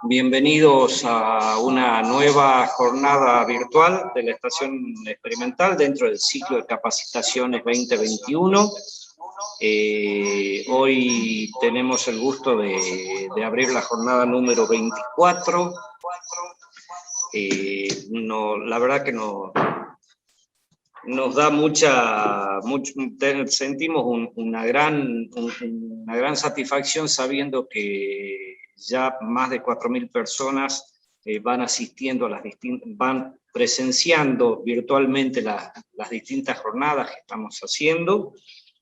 Bienvenidos a una nueva jornada virtual de la Estación Experimental dentro del ciclo de capacitaciones 2021. Hoy tenemos el gusto de abrir la jornada número 24. La verdad que nos da sentimos una gran satisfacción sabiendo que ya más de 4.000 personas van asistiendo a van presenciando virtualmente las distintas jornadas que estamos haciendo,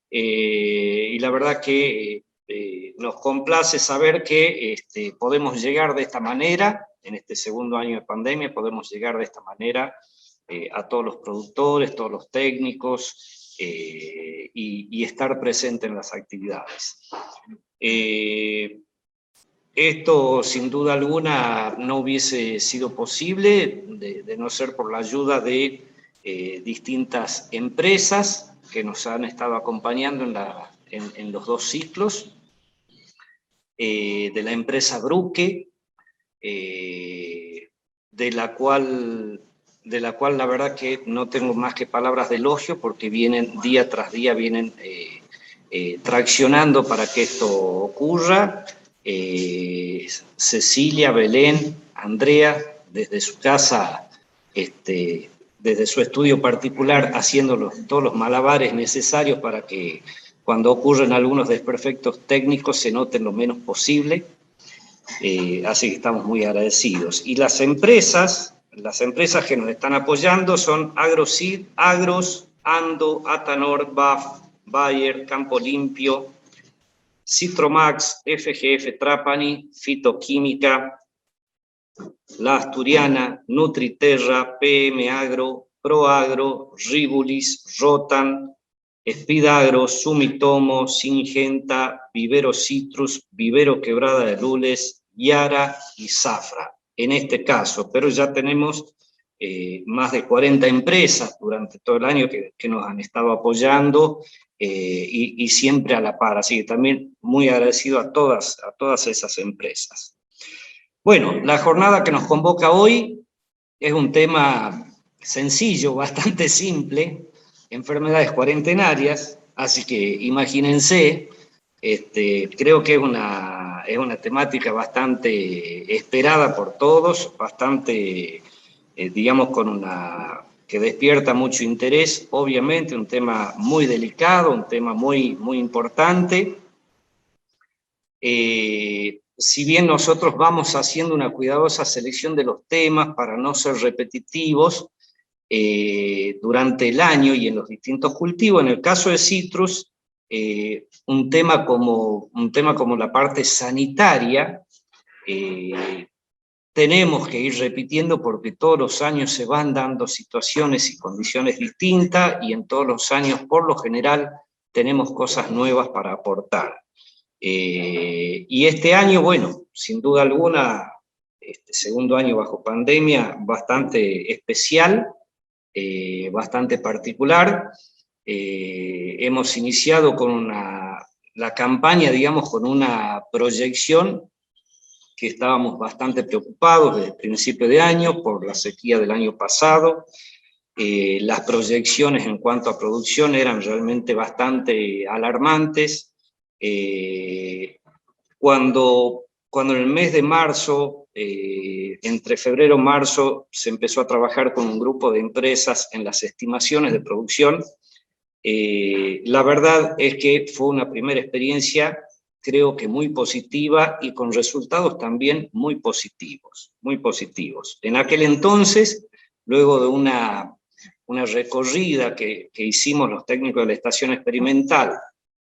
y la verdad que nos complace saber que podemos llegar de esta manera, en este segundo año de pandemia, podemos llegar de esta manera a todos los productores, todos los técnicos, y estar presente en las actividades. Esto, sin duda alguna, no hubiese sido posible de no ser por la ayuda de distintas empresas que nos han estado acompañando en los dos ciclos, de la empresa Bruque, de la cual la verdad que no tengo más que palabras de elogio, porque vienen día tras día, vienen traccionando para que esto ocurra. Cecilia, Belén, Andrea, desde su casa, desde su estudio particular, haciendo todos los malabares necesarios para que cuando ocurren algunos desperfectos técnicos se noten lo menos posible. Así que estamos muy agradecidos. Y las empresas que nos están apoyando son Agrosid, Agros, Ando, Atanor, BAF, Bayer, Campo Limpio, Citromax, FGF Trapani, Fitoquímica, La Asturiana, Nutriterra, PM Agro, Proagro, Ribulis, Rotan, Espidagro, Sumitomo, Singenta, Vivero Citrus, Vivero Quebrada de Lules, Yara y Zafra, en este caso, pero ya tenemos más de 40 empresas durante todo el año que nos han estado apoyando, y siempre a la par, así que también muy agradecido a todas esas empresas. Bueno, la jornada que nos convoca hoy es un tema sencillo, bastante simple, enfermedades cuarentenarias, así que imagínense, creo que es una temática bastante esperada por todos, bastante, digamos, que despierta mucho interés, obviamente un tema muy delicado, un tema muy, muy importante. Si bien nosotros vamos haciendo una cuidadosa selección de los temas para no ser repetitivos, durante el año y en los distintos cultivos, en el caso de citrus, un tema como la parte sanitaria, tenemos que ir repitiendo porque todos los años se van dando situaciones y condiciones distintas, y en todos los años, por lo general, tenemos cosas nuevas para aportar. Y este año, bueno, sin duda alguna, este segundo año bajo pandemia, bastante especial, bastante particular. Hemos iniciado con la campaña, digamos, con una proyección que estábamos bastante preocupados desde el principio de año por la sequía del año pasado. Las proyecciones en cuanto a producción eran realmente bastante alarmantes. Cuando en el mes de marzo, entre febrero y marzo, se empezó a trabajar con un grupo de empresas en las estimaciones de producción, la verdad es que fue una primera experiencia, creo que muy positiva, y con resultados también muy positivos, muy positivos. En aquel entonces, luego de una recorrida que hicimos los técnicos de la estación experimental,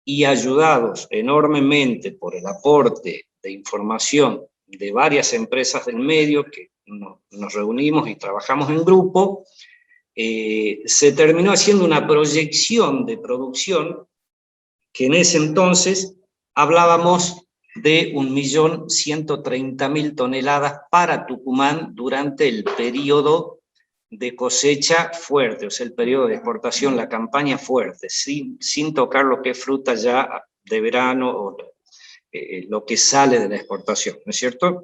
y ayudados enormemente por el aporte de información de varias empresas del medio, que nos reunimos y trabajamos en grupo, se terminó haciendo una proyección de producción que en ese entonces hablábamos de 1.130.000 toneladas para Tucumán durante el periodo de cosecha fuerte, o sea, el periodo de exportación, la campaña fuerte, sin tocar lo que es fruta ya de verano, o lo que sale de la exportación, ¿no es cierto?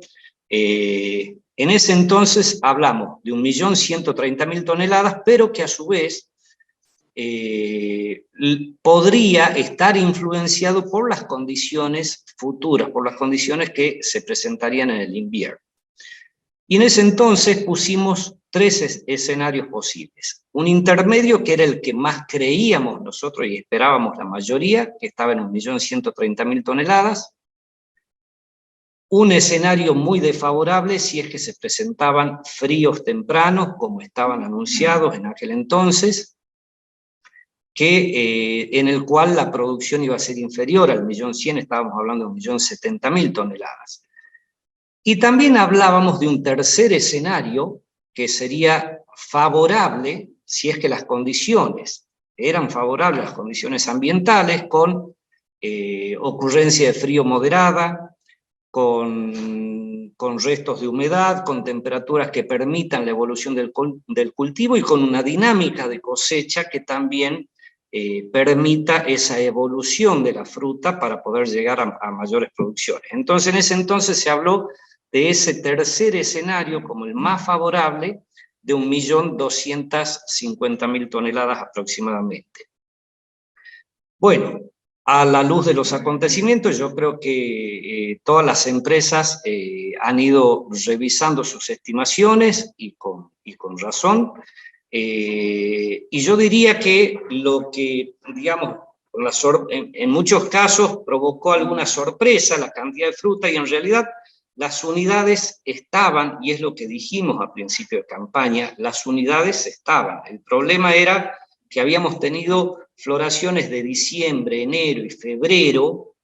En ese entonces hablamos de 1.130.000 toneladas, pero que a su vez podría estar influenciado por las condiciones futuras, por las condiciones que se presentarían en el invierno. Y en ese entonces pusimos tres escenarios posibles. Un intermedio, que era el que más creíamos nosotros y esperábamos la mayoría, que estaba en 1.130.000 toneladas. Un escenario muy desfavorable si es que se presentaban fríos tempranos, como estaban anunciados en aquel entonces, en el cual la producción iba a ser inferior al 1.100.000, estábamos hablando de 1.070.000 toneladas. Y también hablábamos de un tercer escenario, que sería favorable si es que las condiciones eran favorables, las condiciones ambientales, con ocurrencia de frío moderada, con restos de humedad, con temperaturas que permitan la evolución del cultivo y con una dinámica de cosecha que también permita esa evolución de la fruta para poder llegar a mayores producciones. Entonces, en ese entonces se habló de ese tercer escenario como el más favorable, de 1.250.000 toneladas aproximadamente. Bueno, a la luz de los acontecimientos, yo creo que todas las empresas han ido revisando sus estimaciones y con razón. Y yo diría que lo que, digamos, en muchos casos provocó alguna sorpresa la cantidad de fruta, y en realidad las unidades estaban, y es lo que dijimos a principio de campaña, las unidades estaban. El problema era que habíamos tenido floraciones de diciembre, enero y febrero,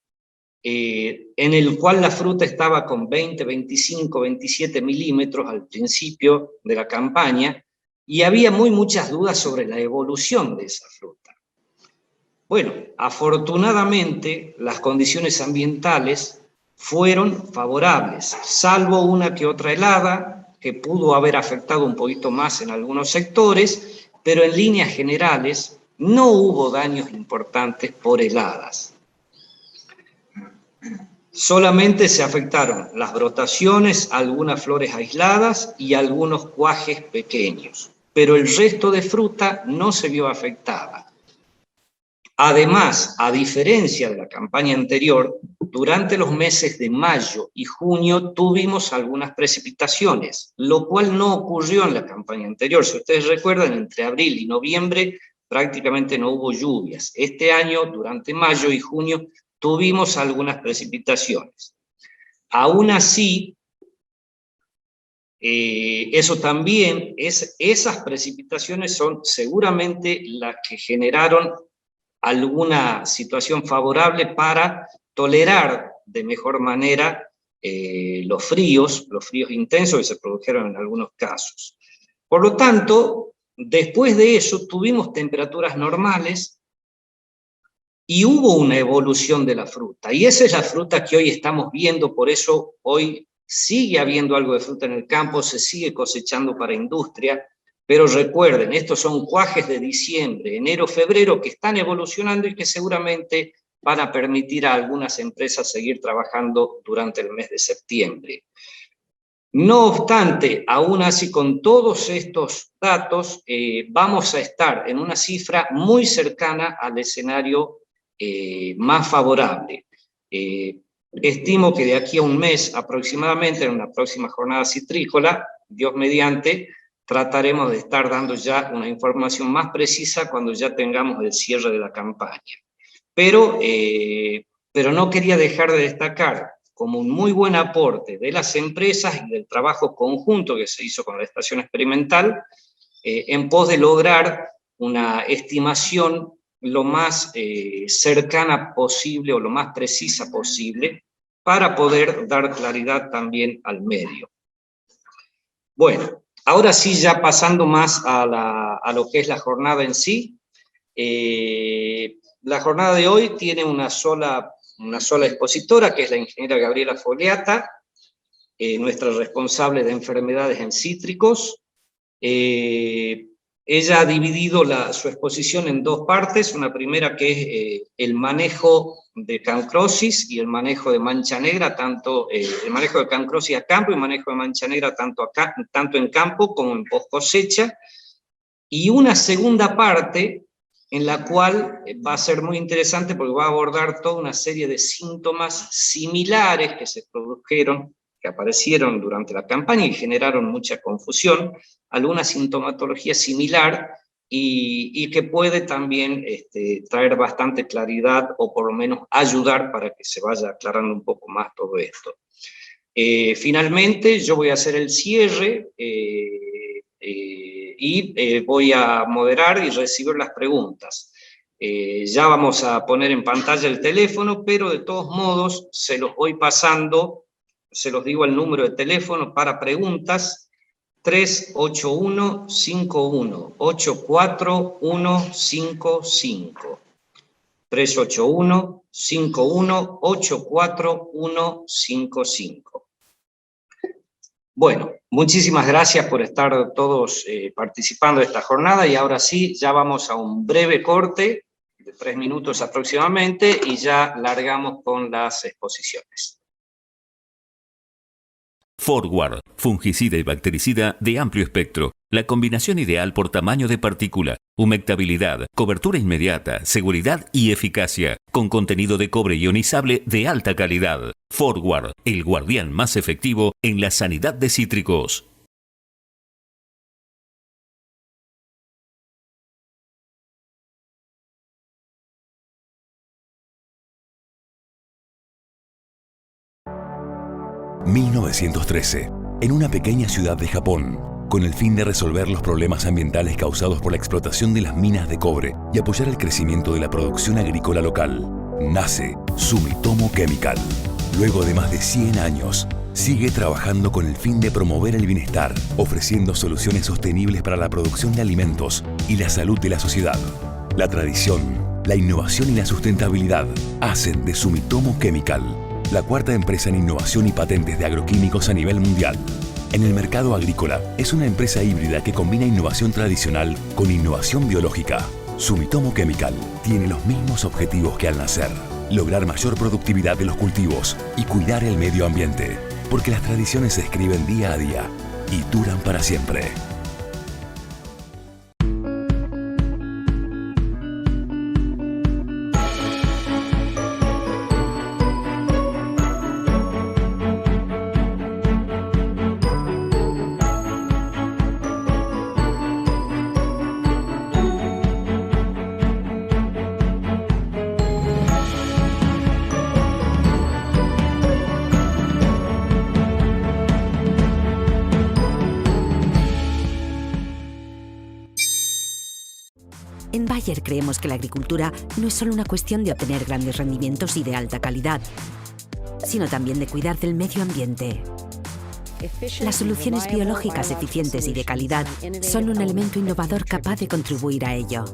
en el cual la fruta estaba con 20, 25, 27 milímetros al principio de la campaña, y había muchas dudas sobre la evolución de esa fruta. Bueno, afortunadamente las condiciones ambientales fueron favorables, salvo una que otra helada, que pudo haber afectado un poquito más en algunos sectores, pero en líneas generales no hubo daños importantes por heladas. Solamente se afectaron las brotaciones, algunas flores aisladas y algunos cuajes pequeños, pero el resto de fruta no se vio afectada. Además, a diferencia de la campaña anterior, durante los meses de mayo y junio tuvimos algunas precipitaciones, lo cual no ocurrió en la campaña anterior. Si ustedes recuerdan, entre abril y noviembre prácticamente no hubo lluvias. Este año, durante mayo y junio, tuvimos algunas precipitaciones. Aún así, esas precipitaciones son seguramente las que generaron alguna situación favorable para tolerar de mejor manera los fríos intensos que se produjeron en algunos casos. Por lo tanto, después de eso tuvimos temperaturas normales y hubo una evolución de la fruta, y esa es la fruta que hoy estamos viendo. Por eso hoy sigue habiendo algo de fruta en el campo, se sigue cosechando para industria. Pero recuerden, estos son cuajes de diciembre, enero, febrero, que están evolucionando y que seguramente van a permitir a algunas empresas seguir trabajando durante el mes de septiembre. No obstante, aún así, con todos estos datos, vamos a estar en una cifra muy cercana al escenario más favorable. Estimo que de aquí a un mes aproximadamente, en una próxima jornada citrícola, Dios mediante, trataremos de estar dando ya una información más precisa cuando ya tengamos el cierre de la campaña. Pero no quería dejar de destacar como un muy buen aporte de las empresas y del trabajo conjunto que se hizo con la estación experimental, en pos de lograr una estimación lo más cercana posible o lo más precisa posible para poder dar claridad también al medio. Bueno, ahora sí, ya pasando más a lo que es la jornada en sí. La jornada de hoy tiene una sola expositora, que es la ingeniera Gabriela Fogliata, nuestra responsable de enfermedades en cítricos. Ella ha dividido su exposición en dos partes. Una primera que es el manejo de cancrosis y el manejo de mancha negra, tanto el manejo de cancrosis a campo y manejo de mancha negra tanto en campo como en post cosecha, y una segunda parte en la cual va a ser muy interesante porque va a abordar toda una serie de síntomas similares que se produjeron, que aparecieron durante la campaña y generaron mucha confusión, alguna sintomatología similar, y que puede también traer bastante claridad o por lo menos ayudar para que se vaya aclarando un poco más todo esto. Finalmente yo voy a hacer el cierre y voy a moderar y recibir las preguntas. Ya vamos a poner en pantalla el teléfono, pero de todos modos se los voy pasando, se los digo el número de teléfono para preguntas: 381-51-84155. 381-51-84155. Bueno, muchísimas gracias por estar todos participando de esta jornada, y ahora sí, ya vamos a un breve corte de 3 minutos aproximadamente y ya largamos con las exposiciones. Forward, fungicida y bactericida de amplio espectro. La combinación ideal por tamaño de partícula, humectabilidad, cobertura inmediata, seguridad y eficacia. Con contenido de cobre ionizable de alta calidad. Forward, el guardián más efectivo en la sanidad de cítricos. ...1913... en una pequeña ciudad de Japón, con el fin de resolver los problemas ambientales causados por la explotación de las minas de cobre y apoyar el crecimiento de la producción agrícola local, nace Sumitomo Chemical. Luego de más de 100 años, sigue trabajando con el fin de promover el bienestar, ofreciendo soluciones sostenibles para la producción de alimentos y la salud de la sociedad. La tradición, la innovación y la sustentabilidad hacen de Sumitomo Chemical la cuarta empresa en innovación y patentes de agroquímicos a nivel mundial. En el mercado agrícola, es una empresa híbrida que combina innovación tradicional con innovación biológica. Sumitomo Chemical tiene los mismos objetivos que al nacer: lograr mayor productividad de los cultivos y cuidar el medio ambiente, porque las tradiciones se escriben día a día y duran para siempre. En Bayer creemos que la agricultura no es solo una cuestión de obtener grandes rendimientos y de alta calidad, sino también de cuidar del medio ambiente. Las soluciones biológicas eficientes y de calidad son un elemento innovador capaz de contribuir a ello.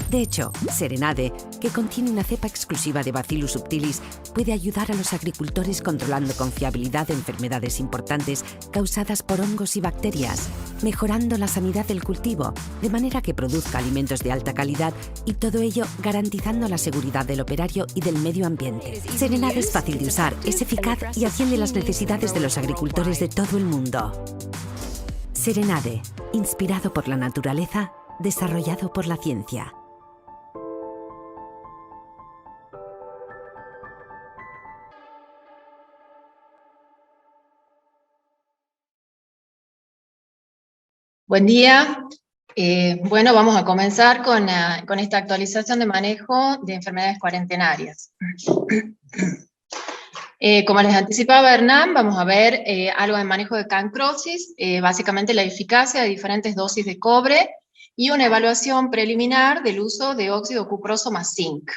De hecho, Serenade, que contiene una cepa exclusiva de Bacillus subtilis, puede ayudar a los agricultores controlando con fiabilidad enfermedades importantes causadas por hongos y bacterias, mejorando la sanidad del cultivo, de manera que produzca alimentos de alta calidad, y todo ello garantizando la seguridad del operario y del medio ambiente. Serenade es fácil de usar, es eficaz y atiende las necesidades de los agricultores de todo el mundo. Serenade, inspirado por la naturaleza, desarrollado por la ciencia. Buen día. Bueno, vamos a comenzar con esta actualización de manejo de enfermedades cuarentenarias. Como les anticipaba Hernán, vamos a ver algo de manejo de cancrosis, básicamente la eficacia de diferentes dosis de cobre y una evaluación preliminar del uso de óxido cuproso más zinc.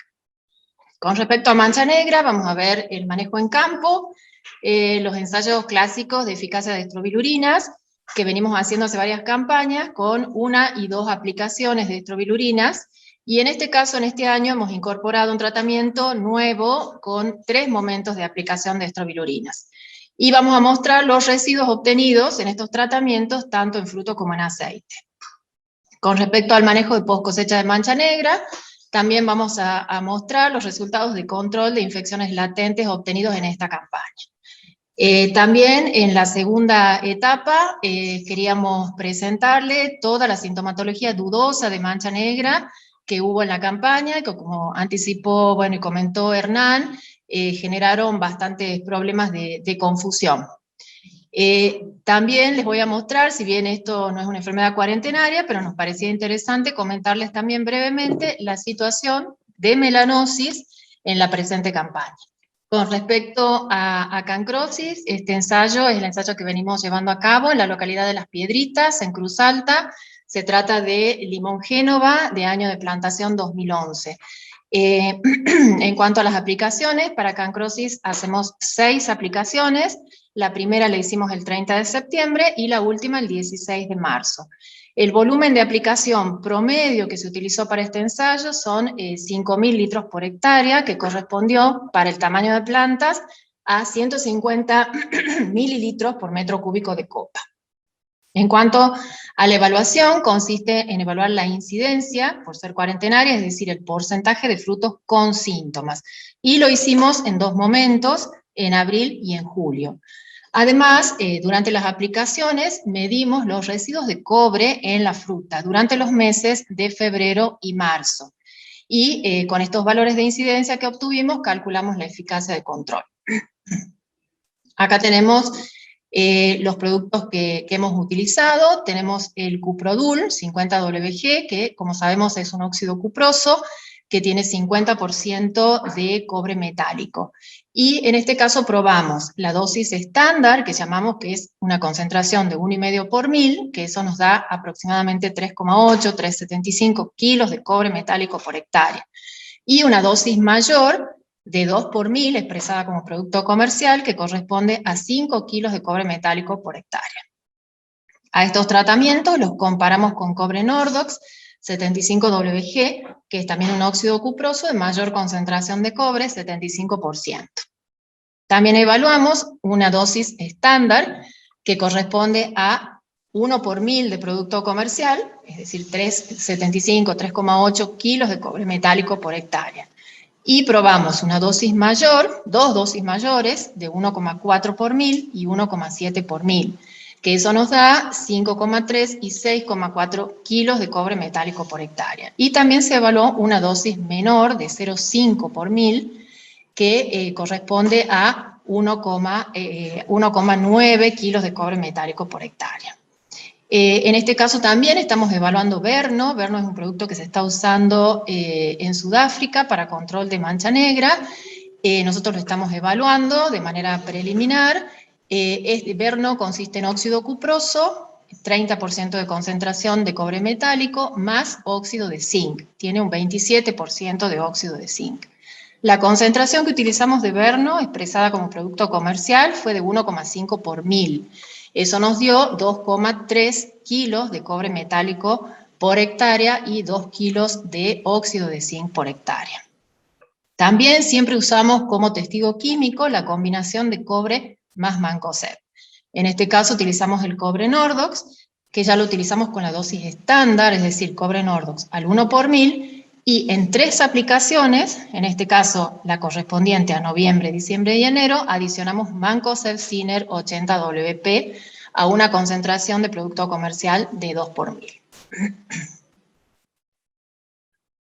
Con respecto a mancha negra, vamos a ver el manejo en campo, los ensayos clásicos de eficacia de estrobilurinas, que venimos haciendo hace varias campañas con 1 y 2 aplicaciones de estrobilurinas, y en este caso, en este año, hemos incorporado un tratamiento nuevo con 3 momentos de aplicación de estrobilurinas. Y vamos a mostrar los residuos obtenidos en estos tratamientos, tanto en fruto como en aceite. Con respecto al manejo de post cosecha de mancha negra, también vamos a mostrar los resultados de control de infecciones latentes obtenidos en esta campaña. También en la segunda etapa queríamos presentarle toda la sintomatología dudosa de mancha negra que hubo en la campaña, que como anticipó, bueno, y comentó Hernán, generaron bastantes problemas de confusión. También les voy a mostrar, si bien esto no es una enfermedad cuarentenaria, pero nos parecía interesante comentarles también brevemente la situación de melanosis en la presente campaña. Con respecto a cancrosis, este ensayo es el ensayo que venimos llevando a cabo en la localidad de Las Piedritas, en Cruz Alta. Se trata de limón Génova, de año de plantación 2011. En cuanto a las aplicaciones, para cancrosis hacemos 6 aplicaciones. La primera la hicimos el 30 de septiembre y la última el 16 de marzo. El volumen de aplicación promedio que se utilizó para este ensayo son 5.000 litros por hectárea, que correspondió para el tamaño de plantas a 150 mililitros por metro cúbico de copa. En cuanto a la evaluación, consiste en evaluar la incidencia, por ser cuarentenaria, es decir, el porcentaje de frutos con síntomas. Y lo hicimos en 2 momentos, en abril y en julio. Además, durante las aplicaciones medimos los residuos de cobre en la fruta durante los meses de febrero y marzo. Y con estos valores de incidencia que obtuvimos, calculamos la eficacia de control. Acá tenemos los productos que hemos utilizado. Tenemos el Cuprodul 50WG, que como sabemos es un óxido cuproso, que tiene 50% de cobre metálico. Y en este caso probamos la dosis estándar, que llamamos que es una concentración de 1,5 por 1000, que eso nos da aproximadamente 3,8, 3,75 kilos de cobre metálico por hectárea. Y una dosis mayor de 2 por 1000, expresada como producto comercial, que corresponde a 5 kilos de cobre metálico por hectárea. A estos tratamientos los comparamos con cobre Nordox 75WG, que es también un óxido cuproso de mayor concentración de cobre, 75%. También evaluamos una dosis estándar que corresponde a 1 por 1000 de producto comercial, es decir, 3,75, 3,8 kilos de cobre metálico por hectárea. Y probamos una dosis mayor, 2 dosis mayores, de 1,4 por 1000 y 1,7 por 1000, que eso nos da 5,3 y 6,4 kilos de cobre metálico por hectárea. Y también se evaluó una dosis menor de 0,5 por 1000, que corresponde a 1,9 kilos de cobre metálico por hectárea. En este caso también estamos evaluando Verno. Verno es un producto que se está usando en Sudáfrica para control de mancha negra. Nosotros lo estamos evaluando de manera preliminar. Verno consiste en óxido cuproso, 30% de concentración de cobre metálico, más óxido de zinc. Tiene un 27% de óxido de zinc. La concentración que utilizamos de Verno, expresada como producto comercial, fue de 1,5 por 1000. Eso nos dio 2,3 kilos de cobre metálico por hectárea y 2 kilos de óxido de zinc por hectárea. También siempre usamos como testigo químico la combinación de cobre más mancozeb. En este caso utilizamos el cobre Nordox, que ya lo utilizamos con la dosis estándar, es decir, cobre Nordox al 1 por 1000, y en 3 aplicaciones, en este caso la correspondiente a noviembre, diciembre y enero, adicionamos mancozeb Siner 80WP a una concentración de producto comercial de 2 por 1000.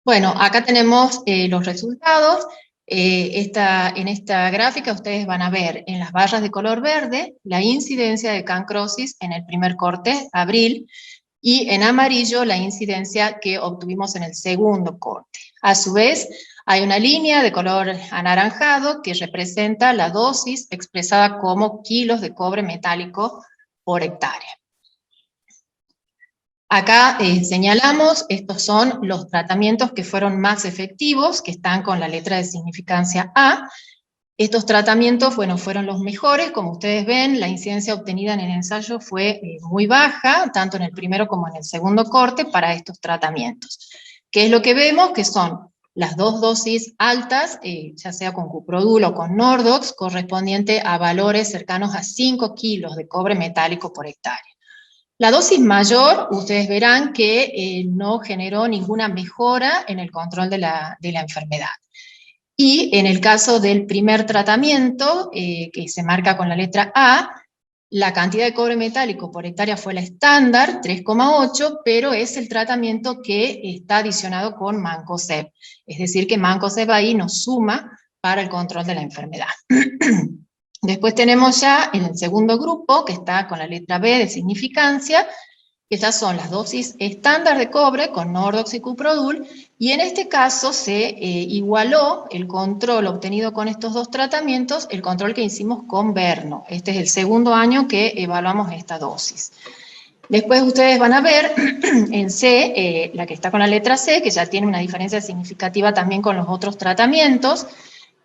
Bueno, acá tenemos los resultados. En esta gráfica ustedes van a ver en las barras de color verde la incidencia de cancrosis en el primer corte, abril, y en amarillo la incidencia que obtuvimos en el segundo corte. A su vez, hay una línea de color anaranjado que representa la dosis expresada como kilos de cobre metálico por hectárea. Acá señalamos, estos son los tratamientos que fueron más efectivos, que están con la letra de significancia A. Estos tratamientos, bueno, fueron los mejores. Como ustedes ven, la incidencia obtenida en el ensayo fue muy baja, tanto en el primero como en el segundo corte, para estos tratamientos. ¿Qué es lo que vemos? Que son las 2 dosis altas, ya sea con Cuprodul o con Nordox, correspondiente a valores cercanos a 5 kilos de cobre metálico por hectárea. La dosis mayor, ustedes verán que no generó ninguna mejora en el control de la enfermedad. Y en el caso del primer tratamiento, que se marca con la letra A, la cantidad de cobre metálico por hectárea fue la estándar, 3,8, pero es el tratamiento que está adicionado con Mancozeb. Es decir, que Mancozeb ahí nos suma para el control de la enfermedad. Después tenemos ya en el segundo grupo, que está con la letra B de significancia, que estas son las dosis estándar de cobre con Nordox y Cuprodul, y en este caso se igualó el control obtenido con estos dos tratamientos, el control que hicimos con Verno. Este es el segundo año que evaluamos esta dosis. Después ustedes van a ver en C, la que está con la letra C, que ya tiene una diferencia significativa también con los otros tratamientos,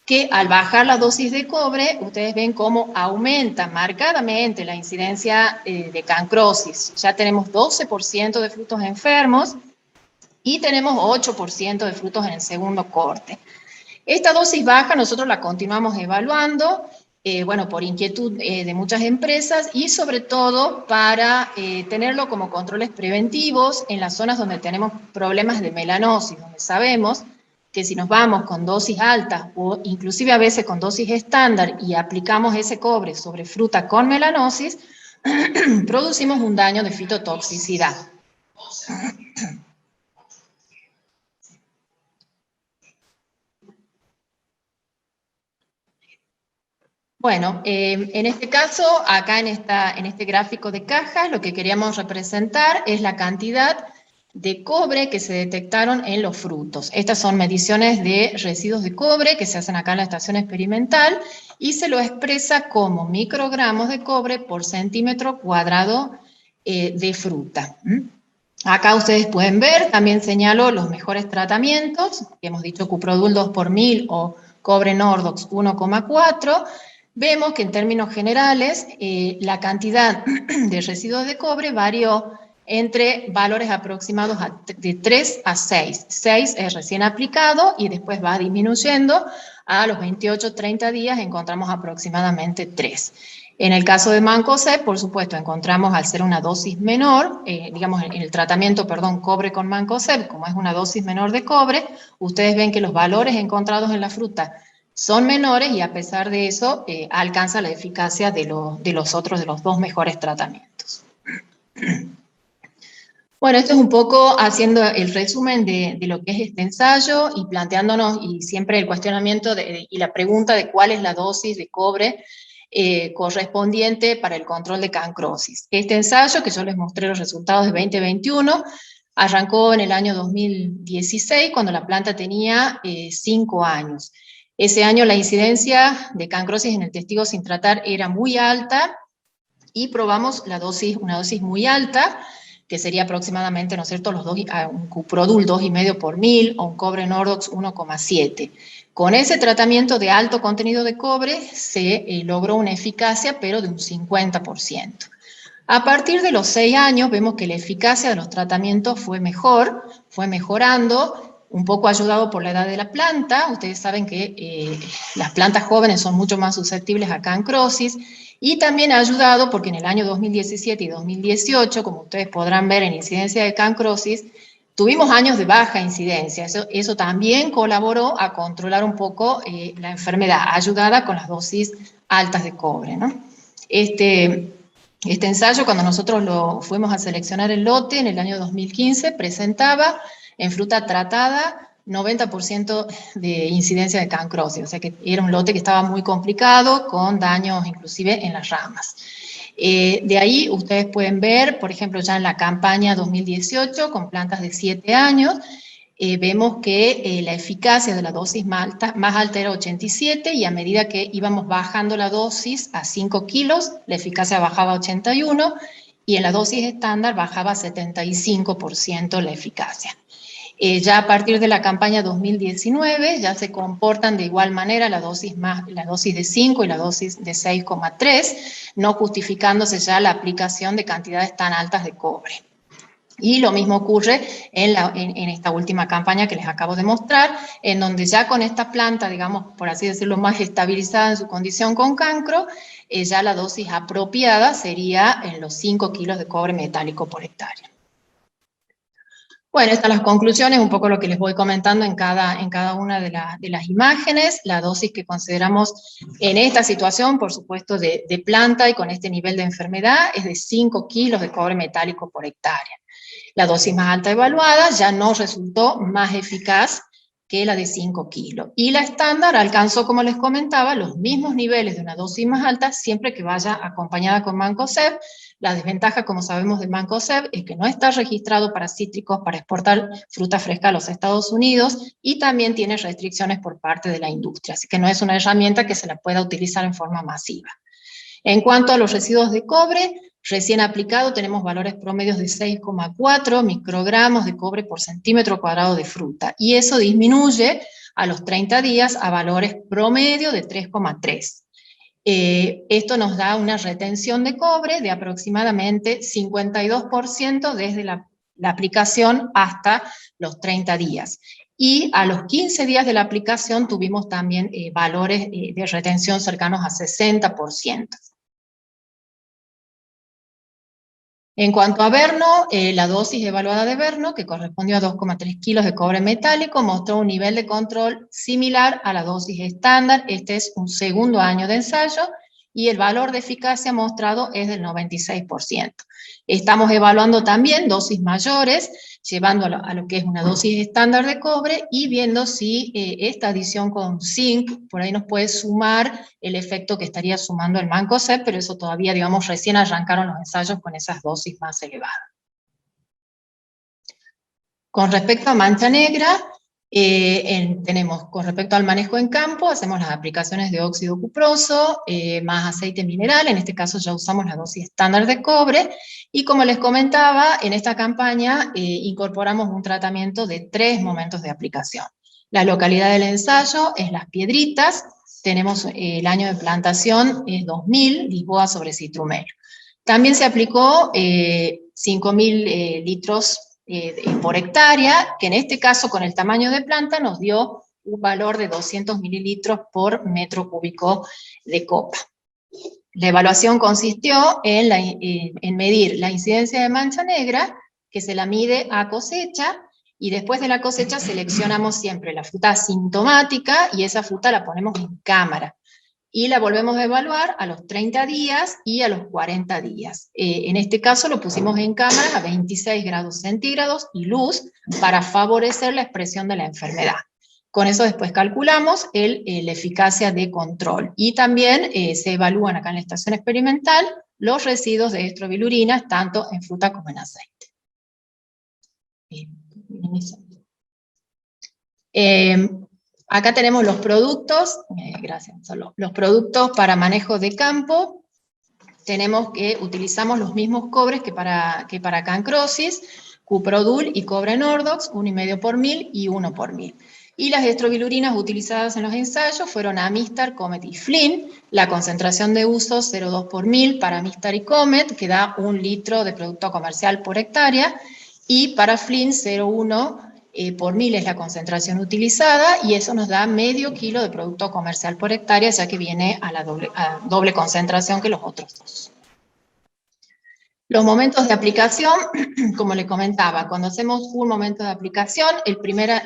que al bajar la dosis de cobre, ustedes ven cómo aumenta marcadamente la incidencia de cancrosis. Ya tenemos 12% de frutos enfermos y tenemos 8% de frutos en el segundo corte. Esta dosis baja nosotros la continuamos evaluando, bueno, por inquietud de muchas empresas y sobre todo para tenerlo como controles preventivos en las zonas donde tenemos problemas de melanosis, donde sabemos que si nos vamos con dosis altas o inclusive a veces con dosis estándar y aplicamos ese cobre sobre fruta con melanosis, producimos un daño de fitotoxicidad. Bueno, en este caso, acá en este gráfico de cajas, lo que queríamos representar es la cantidad de cobre que se detectaron en los frutos. Estas son mediciones de residuos de cobre que se hacen acá en la estación experimental y se lo expresa como microgramos de cobre por centímetro cuadrado de fruta. Acá ustedes pueden ver, también señalo los mejores tratamientos, que hemos dicho Cuprodul 2 por 1000 o cobre Nordox 1,4. Vemos que en términos generales la cantidad de residuos de cobre varió entre valores aproximados de 3 a 6. 6 es recién aplicado y después va disminuyendo. A los 28-30 días encontramos aproximadamente 3. En el caso de Mancozeb, por supuesto, encontramos al ser una dosis menor, digamos en el tratamiento, perdón, cobre con Mancozeb, como es una dosis menor de cobre, ustedes ven que los valores encontrados en la fruta son menores y a pesar de eso alcanza la eficacia de los dos mejores tratamientos. Bueno, esto es un poco haciendo el resumen de lo que es este ensayo y planteándonos, y siempre el cuestionamiento y la pregunta de cuál es la dosis de cobre correspondiente para el control de cancrosis. Este ensayo, que yo les mostré los resultados de 2021, arrancó en el año 2016, cuando la planta tenía 5 años. Ese año la incidencia de cancrosis en el testigo sin tratar era muy alta, y probamos una dosis muy alta, que sería aproximadamente, ¿no es cierto?, un Cuprodul 2,5 por 1000 o un cobre Nordox 1,7. Con ese tratamiento de alto contenido de cobre se logró una eficacia, pero de un 50%. A partir de los 6 años vemos que la eficacia de los tratamientos fue mejorando, un poco ayudado por la edad de la planta. Ustedes saben que las plantas jóvenes son mucho más susceptibles a cancrosis, y también ha ayudado porque en el año 2017 y 2018, como ustedes podrán ver en incidencia de cancrosis, tuvimos años de baja incidencia. Eso también colaboró a controlar un poco la enfermedad, ayudada con las dosis altas de cobre, ¿no? Este ensayo, cuando nosotros lo fuimos a seleccionar el lote en el año 2015, presentaba en fruta tratada 90% de incidencia de cancrosis, o sea que era un lote que estaba muy complicado, con daños inclusive en las ramas. De ahí ustedes pueden ver, por ejemplo, ya en la campaña 2018, con plantas de 7 años, vemos que la eficacia de la dosis más alta era 87, y a medida que íbamos bajando la dosis a 5 kilos, la eficacia bajaba a 81, y en la dosis estándar bajaba a 75% la eficacia. Ya a partir de la campaña 2019 ya se comportan de igual manera la dosis de 5 y la dosis de 6,3, no justificándose ya la aplicación de cantidades tan altas de cobre. Y lo mismo ocurre en esta última campaña que les acabo de mostrar, en donde ya con esta planta, digamos, por así decirlo, más estabilizada en su condición con cancro, ya la dosis apropiada sería en los 5 kilos de cobre metálico por hectárea. Bueno, estas son las conclusiones, un poco lo que les voy comentando en cada una de las imágenes. La dosis que consideramos en esta situación, por supuesto, de planta y con este nivel de enfermedad, es de 5 kilos de cobre metálico por hectárea. La dosis más alta evaluada ya no resultó más eficaz que la de 5 kilos. Y la estándar alcanzó, como les comentaba, los mismos niveles de una dosis más alta siempre que vaya acompañada con Mancozeb. La desventaja, como sabemos, de Mancozeb es que no está registrado para cítricos para exportar fruta fresca a los Estados Unidos y también tiene restricciones por parte de la industria, así que no es una herramienta que se la pueda utilizar en forma masiva. En cuanto a los residuos de cobre, recién aplicado tenemos valores promedios de 6,4 microgramos de cobre por centímetro cuadrado de fruta, y eso disminuye a los 30 días a valores promedio de 3,3. Esto nos da una retención de cobre de aproximadamente 52% desde la aplicación hasta los 30 días. Y a los 15 días de la aplicación tuvimos también valores de retención cercanos a 60%. En cuanto a Verno, la dosis evaluada de Verno, que correspondió a 2,3 kilos de cobre metálico, mostró un nivel de control similar a la dosis estándar. Este es un segundo año de ensayo y el valor de eficacia mostrado es del 96%. Estamos evaluando también dosis mayores, llevando a lo que es una dosis estándar de cobre y viendo si esta adición con zinc por ahí nos puede sumar el efecto que estaría sumando el Mancozeb, pero eso todavía, digamos, recién arrancaron los ensayos con esas dosis más elevadas. Con respecto a mancha negra, tenemos, con respecto al manejo en campo, hacemos las aplicaciones de óxido cuproso, más aceite mineral, en este caso ya usamos la dosis estándar de cobre, y como les comentaba, en esta campaña incorporamos un tratamiento de 3 momentos de aplicación. La localidad del ensayo es Las Piedritas, tenemos el año de plantación es 2000, Lisboa sobre Citrumelo. También se aplicó 5.000 litros por hectárea, que en este caso con el tamaño de planta nos dio un valor de 200 mililitros por metro cúbico de copa. La evaluación consistió en medir la incidencia de mancha negra, que se la mide a cosecha, y después de la cosecha seleccionamos siempre la fruta asintomática, y esa fruta la ponemos en cámara. Y la volvemos a evaluar a los 30 días y a los 40 días. En este caso lo pusimos en cámara a 26 grados centígrados y luz para favorecer la expresión de la enfermedad. Con eso después calculamos la eficacia de control. Y también se evalúan acá en la estación experimental los residuos de estrobilurinas, tanto en fruta como en aceite. Acá tenemos los productos, gracias, los productos para manejo de campo. Tenemos que utilizamos los mismos cobres que para cancrosis, Cuprodul y cobre Nordox, 1,5 por 1000 y 1 por 1000. Y las estrobilurinas utilizadas en los ensayos fueron Amistar, Comet y Flynn. La concentración de uso 0,2 por 1000 para Amistar y Comet, que da 1 litro de producto comercial por hectárea, y para Flynn 0,1 por 1000 es la concentración utilizada, y eso nos da medio kilo de producto comercial por hectárea, ya que viene a la doble concentración que los otros dos. Los momentos de aplicación, como les comentaba, cuando hacemos un momento de aplicación,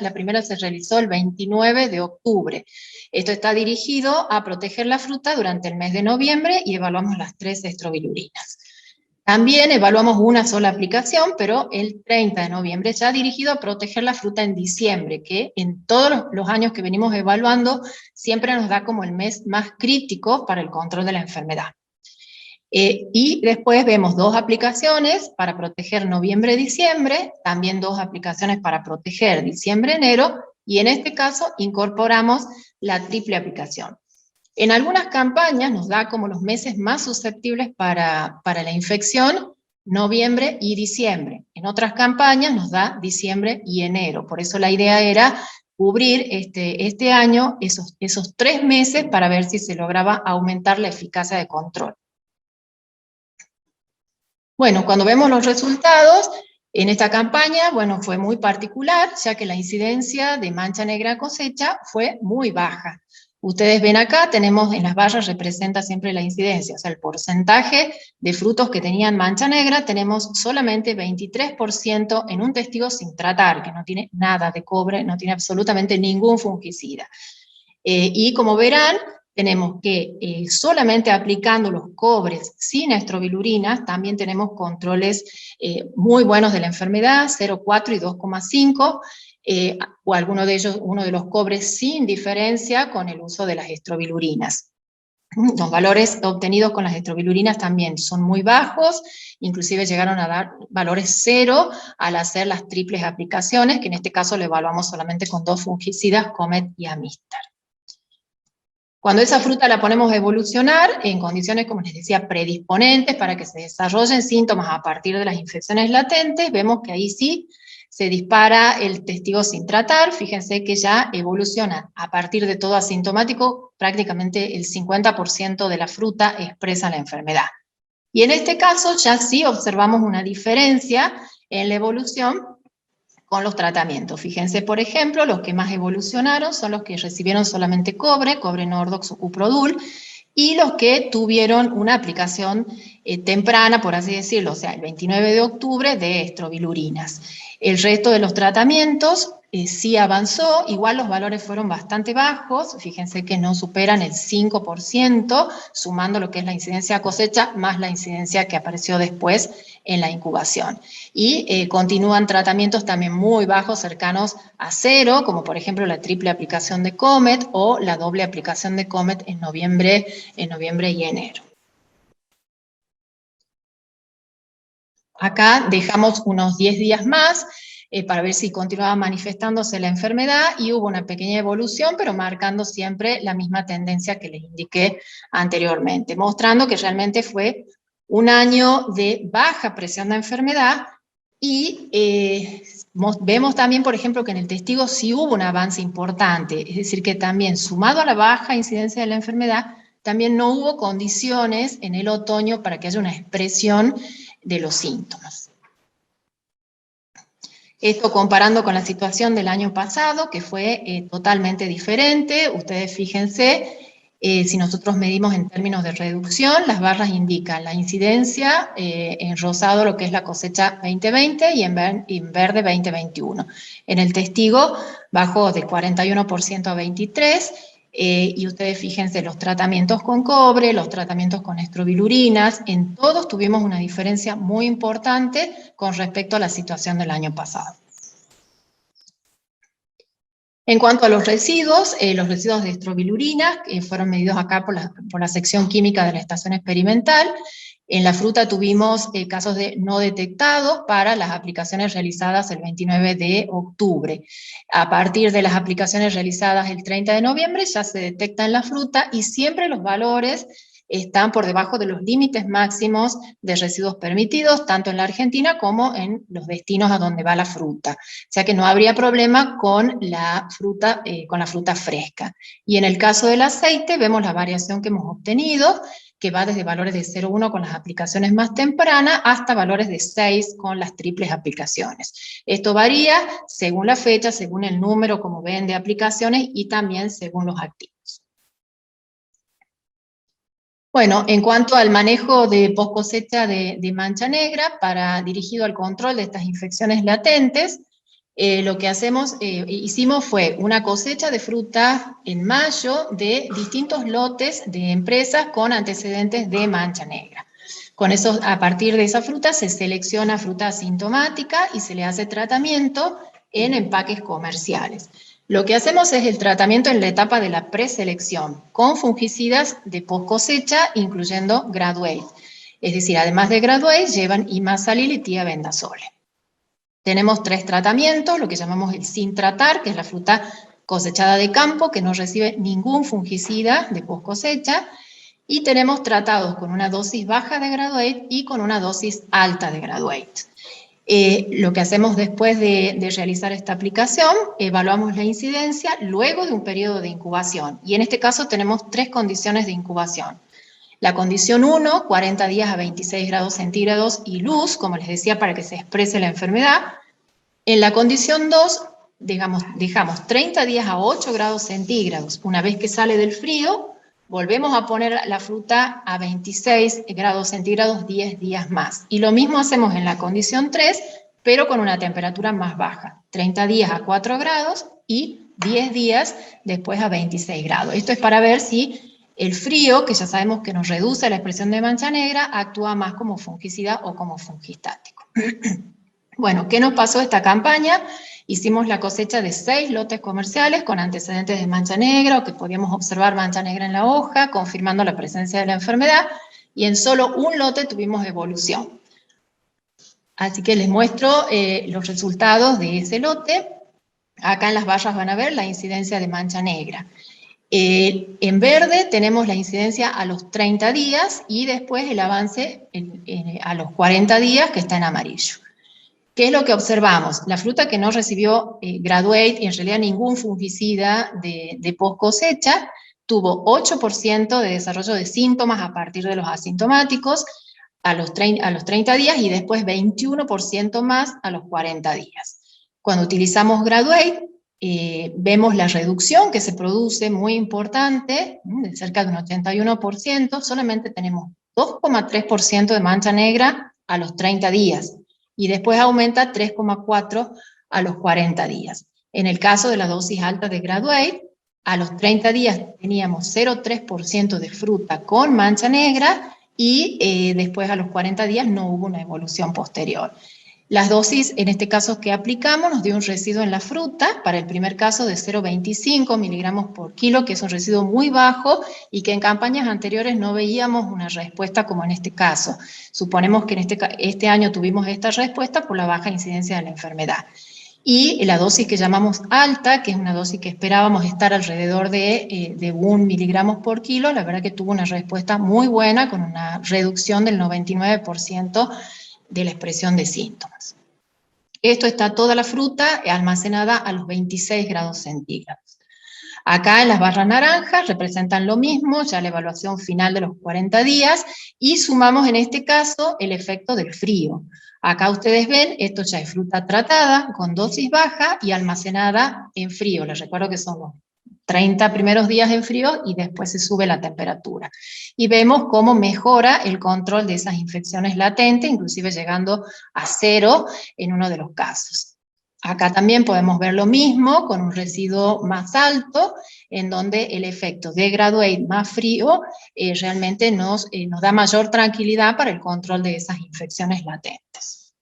la primera se realizó el 29 de octubre. Esto está dirigido a proteger la fruta durante el mes de noviembre y evaluamos las 3 estrobilurinas. También evaluamos una sola aplicación, pero el 30 de noviembre, ya dirigido a proteger la fruta en diciembre, que en todos los años que venimos evaluando, siempre nos da como el mes más crítico para el control de la enfermedad. Y después vemos 2 aplicaciones para proteger noviembre-diciembre, también 2 aplicaciones para proteger diciembre-enero, y en este caso incorporamos la triple aplicación. En algunas campañas nos da como los meses más susceptibles para la infección, noviembre y diciembre. En otras campañas nos da diciembre y enero. Por eso la idea era cubrir este año esos 3 meses para ver si se lograba aumentar la eficacia de control. Bueno, cuando vemos los resultados, En esta campaña, bueno, fue muy particular, ya que la incidencia de mancha negra cosecha fue muy baja. Ustedes ven acá, tenemos en las barras, representa siempre la incidencia, o sea, el porcentaje de frutos que tenían mancha negra, tenemos solamente 23% en un testigo sin tratar, que no tiene nada de cobre, no tiene absolutamente ningún fungicida. Y como verán, tenemos que solamente aplicando los cobres sin estrobilurinas, también tenemos controles muy buenos de la enfermedad, 0,4 y 2,5, o alguno de ellos, uno de los cobres sin diferencia con el uso de las estrobilurinas. Los valores obtenidos con las estrobilurinas también son muy bajos, inclusive llegaron a dar valores 0 al hacer las triples aplicaciones, que en este caso lo evaluamos solamente con 2 fungicidas, Comet y Amistar. Cuando esa fruta la ponemos a evolucionar en condiciones, como les decía, predisponentes para que se desarrollen síntomas a partir de las infecciones latentes, vemos que ahí sí se dispara el testigo sin tratar. Fíjense que ya evoluciona a partir de todo asintomático, prácticamente el 50% de la fruta expresa la enfermedad. Y en este caso ya sí observamos una diferencia en la evolución con los tratamientos. Fíjense, por ejemplo, los que más evolucionaron son los que recibieron solamente cobre Nordox o Cuprodul, y los que tuvieron una aplicación temprana, por así decirlo, o sea, el 29 de octubre de estrobilurinas. El resto de los tratamientos sí avanzó, igual los valores fueron bastante bajos, fíjense que no superan el 5%, sumando lo que es la incidencia cosecha, más la incidencia que apareció después en la incubación. Y continúan tratamientos también muy bajos, cercanos a 0, como por ejemplo la triple aplicación de Comet o la doble aplicación de Comet en noviembre y enero. Acá dejamos unos 10 días más para ver si continuaba manifestándose la enfermedad, y hubo una pequeña evolución, pero marcando siempre la misma tendencia que les indiqué anteriormente, mostrando que realmente fue un año de baja presión de enfermedad. Y vemos también, por ejemplo, que en el testigo sí hubo un avance importante, es decir, que también sumado a la baja incidencia de la enfermedad, también no hubo condiciones en el otoño para que haya una expresión de los síntomas. Esto comparando con la situación del año pasado, que fue totalmente diferente. Ustedes fíjense, si nosotros medimos en términos de reducción, las barras indican la incidencia en rosado lo que es la cosecha 2020 y en verde 2021. En el testigo bajó de 41% a 23%, y ustedes fíjense los tratamientos con cobre, los tratamientos con estrobilurinas, en todos tuvimos una diferencia muy importante con respecto a la situación del año pasado. En cuanto a los residuos de estrobilurinas, que fueron medidos acá por la sección química de la estación experimental, en la fruta tuvimos casos de no detectados para las aplicaciones realizadas el 29 de octubre. A partir de las aplicaciones realizadas el 30 de noviembre ya se detecta en la fruta, y siempre los valores están por debajo de los límites máximos de residuos permitidos, tanto en la Argentina como en los destinos a donde va la fruta. O sea que no habría problema con la fruta fresca. Y en el caso del aceite vemos la variación que hemos obtenido, que va desde valores de 0,1 con las aplicaciones más tempranas hasta valores de 6 con las triples aplicaciones. Esto varía según la fecha, según el número, como ven, de aplicaciones, y también según los activos. Bueno, en cuanto al manejo de post cosecha de mancha negra, dirigido al control de estas infecciones latentes, lo que hicimos fue una cosecha de fruta en mayo de distintos lotes de empresas con antecedentes de mancha negra. Con eso, a partir de esa fruta se selecciona fruta asintomática y se le hace tratamiento en empaques comerciales. Lo que hacemos es el tratamiento en la etapa de la preselección, con fungicidas de post cosecha, incluyendo Graduate. Es decir, además de Graduate, llevan Imasalil y Tiabendazole. Tenemos 3 tratamientos, lo que llamamos el sin tratar, que es la fruta cosechada de campo, que no recibe ningún fungicida de post cosecha, y tenemos tratados con una dosis baja de Graduate y con una dosis alta de Graduate. Lo que hacemos después de realizar esta aplicación, evaluamos la incidencia luego de un periodo de incubación, y en este caso tenemos 3 condiciones de incubación. La condición 1, 40 días a 26 grados centígrados y luz, como les decía, para que se exprese la enfermedad. En la condición 2, dejamos 30 días a 8 grados centígrados. Una vez que sale del frío, volvemos a poner la fruta a 26 grados centígrados 10 días más. Y lo mismo hacemos en la condición 3, pero con una temperatura más baja. 30 días a 4 grados y 10 días después a 26 grados. Esto es para ver si el frío, que ya sabemos que nos reduce la expresión de mancha negra, actúa más como fungicida o como fungistático. Bueno, ¿qué nos pasó esta campaña? Hicimos la cosecha de 6 lotes comerciales con antecedentes de mancha negra, o que podíamos observar mancha negra en la hoja, confirmando la presencia de la enfermedad, y en solo un lote tuvimos evolución. Así que les muestro los resultados de ese lote. Acá en las barras van a ver la incidencia de mancha negra. En verde tenemos la incidencia a los 30 días y después el avance a los 40 días, que está en amarillo. ¿Qué es lo que observamos? La fruta que no recibió Graduate, y en realidad ningún fungicida de post cosecha, tuvo 8% de desarrollo de síntomas a partir de los asintomáticos a los 30 días y después 21% más a los 40 días. Cuando utilizamos Graduate, vemos la reducción que se produce muy importante, de cerca de un 81%, solamente tenemos 2,3% de mancha negra a los 30 días, y después aumenta 3,4% a los 40 días. En el caso de la dosis alta de Graduate, a los 30 días teníamos 0,3% de fruta con mancha negra, y después a los 40 días no hubo una evolución posterior. Las dosis, en este caso que aplicamos, nos dio un residuo en la fruta, para el primer caso de 0,25 miligramos por kilo, que es un residuo muy bajo y que en campañas anteriores no veíamos una respuesta como en este caso. Suponemos que en este año tuvimos esta respuesta por la baja incidencia de la enfermedad. Y la dosis que llamamos alta, que es una dosis que esperábamos estar alrededor de 1 miligramos por kilo, la verdad que tuvo una respuesta muy buena, con una reducción del 99% de la expresión de síntomas. Esto está toda la fruta almacenada a los 26 grados centígrados. Acá en las barras naranjas representan lo mismo, ya la evaluación final de los 40 días, y sumamos en este caso el efecto del frío. Acá ustedes ven, esto ya es fruta tratada con dosis baja y almacenada en frío. Les recuerdo que son los 30 primeros días en frío y después se sube la temperatura. Y vemos cómo mejora el control de esas infecciones latentes, inclusive llegando a 0 en uno de los casos. Acá también podemos ver lo mismo con un residuo más alto, en donde el efecto de Graduate más frío realmente nos da mayor tranquilidad para el control de esas infecciones latentes.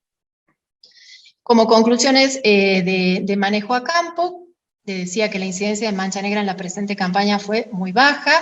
Como conclusiones de manejo a campo, les decía que la incidencia de mancha negra en la presente campaña fue muy baja.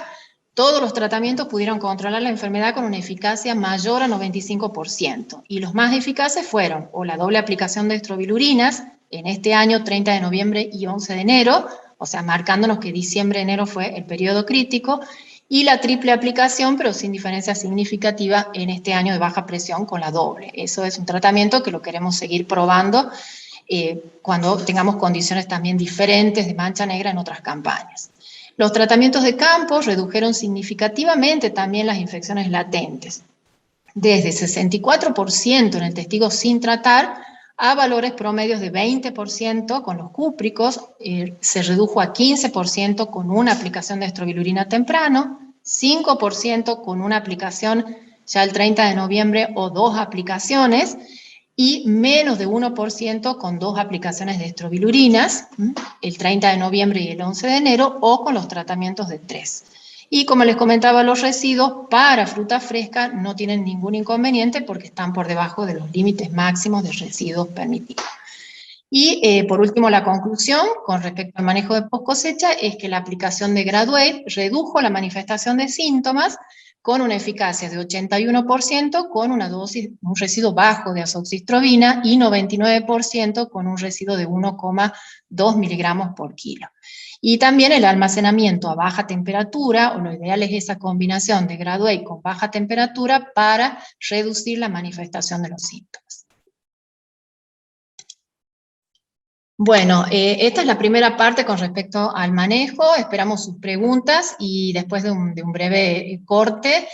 Todos los tratamientos pudieron controlar la enfermedad con una eficacia mayor a 95%. Y los más eficaces fueron o la doble aplicación de estrobilurinas, en este año 30 de noviembre y 11 de enero, o sea, marcándonos que diciembre-enero fue el periodo crítico, y la triple aplicación, pero sin diferencia significativa en este año de baja presión con la doble. Eso es un tratamiento que lo queremos seguir probando cuando tengamos condiciones también diferentes de mancha negra en otras campañas. Los tratamientos de campo redujeron significativamente también las infecciones latentes, desde 64% en el testigo sin tratar a valores promedios de 20% con los cúpricos, se redujo a 15% con una aplicación de estrobilurina temprano, 5% con una aplicación ya el 30 de noviembre o 2 aplicaciones, y menos de 1% con 2 aplicaciones de estrobilurinas, el 30 de noviembre y el 11 de enero, o con los tratamientos de 3. Y como les comentaba, los residuos para fruta fresca no tienen ningún inconveniente porque están por debajo de los límites máximos de residuos permitidos. Y por último, la conclusión con respecto al manejo de post cosecha es que la aplicación de Graduate redujo la manifestación de síntomas con una eficacia de 81% con una dosis, un residuo bajo de azoxystrobina, y 99% con un residuo de 1,2 miligramos por kilo. Y también el almacenamiento a baja temperatura, o lo ideal es esa combinación de Graduate con baja temperatura para reducir la manifestación de los síntomas. Bueno, esta es la primera parte con respecto al manejo. Esperamos sus preguntas y después de un breve corte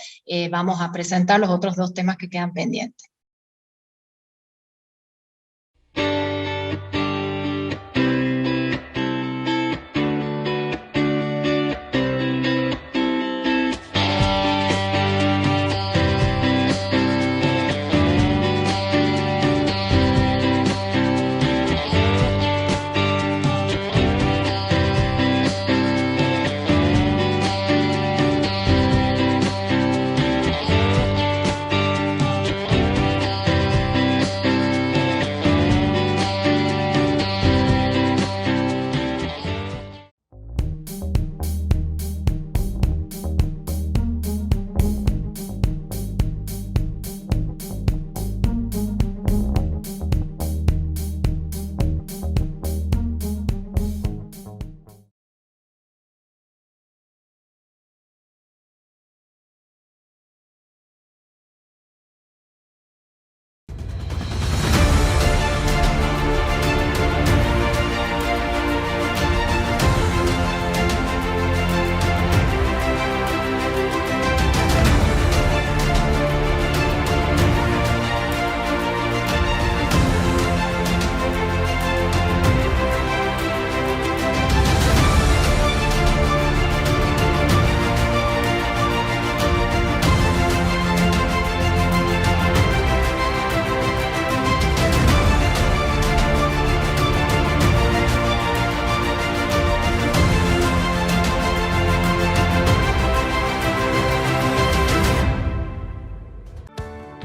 vamos a presentar los otros dos temas que quedan pendientes.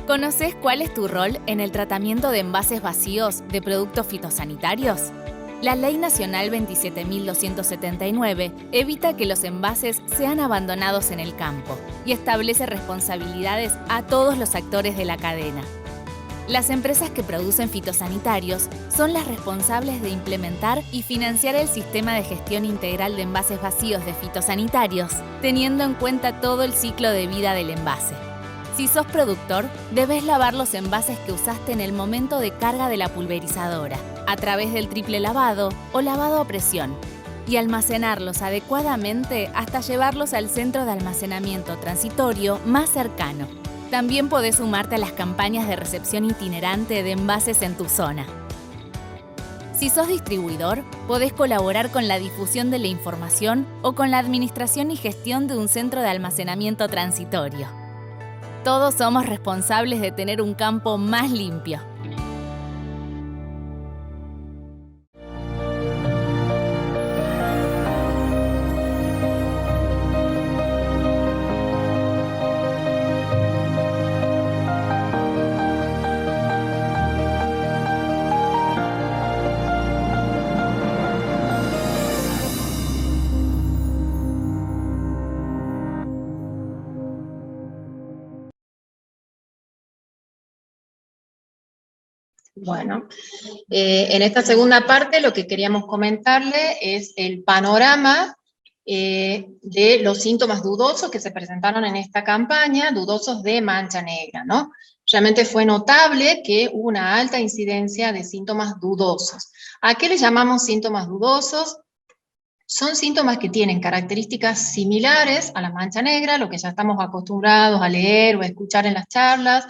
¿Conoces cuál es tu rol en el tratamiento de envases vacíos de productos fitosanitarios? La Ley Nacional 27.279 evita que los envases sean abandonados en el campo y establece responsabilidades a todos los actores de la cadena. Las empresas que producen fitosanitarios son las responsables de implementar y financiar el sistema de gestión integral de envases vacíos de fitosanitarios, teniendo en cuenta todo el ciclo de vida del envase. Si sos productor, debes lavar los envases que usaste en el momento de carga de la pulverizadora, a través del triple lavado o lavado a presión, y almacenarlos adecuadamente hasta llevarlos al centro de almacenamiento transitorio más cercano. También podés sumarte a las campañas de recepción itinerante de envases en tu zona. Si sos distribuidor, podés colaborar con la difusión de la información o con la administración y gestión de un centro de almacenamiento transitorio. Todos somos responsables de tener un campo más limpio. Bueno, en esta segunda parte lo que queríamos comentarle es el panorama de los síntomas dudosos que se presentaron en esta campaña, dudosos de mancha negra, ¿no? Realmente fue notable que hubo una alta incidencia de síntomas dudosos. ¿A qué le llamamos síntomas dudosos? Son síntomas que tienen características similares a la mancha negra, lo que ya estamos acostumbrados a leer o a escuchar en las charlas,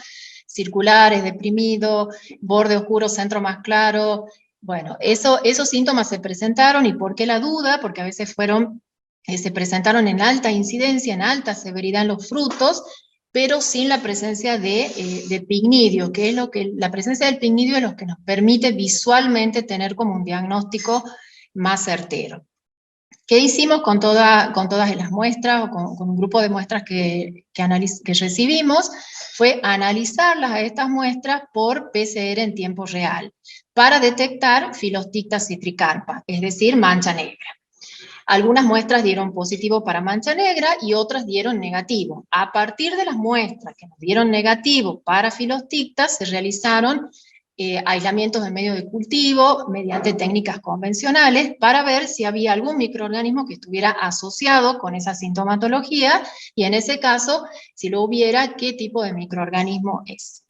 circulares, deprimido, borde oscuro, centro más claro. Bueno, esos síntomas se presentaron, ¿y por qué la duda? Porque a veces se presentaron en alta incidencia, en alta severidad en los frutos, pero sin la presencia de pignidio, que es la presencia del pignidio es lo que nos permite visualmente tener como un diagnóstico más certero. ¿Qué hicimos con todas las muestras, o con un grupo de muestras que recibimos? Fue analizarlas a estas muestras por PCR en tiempo real, para detectar Phyllostycta citricarpa, es decir, mancha negra. Algunas muestras dieron positivo para mancha negra y otras dieron negativo. A partir de las muestras que nos dieron negativo para Phyllostycta, se realizaron aislamientos de medio de cultivo mediante técnicas convencionales para ver si había algún microorganismo que estuviera asociado con esa sintomatología y en ese caso, si lo hubiera, qué tipo de microorganismo es.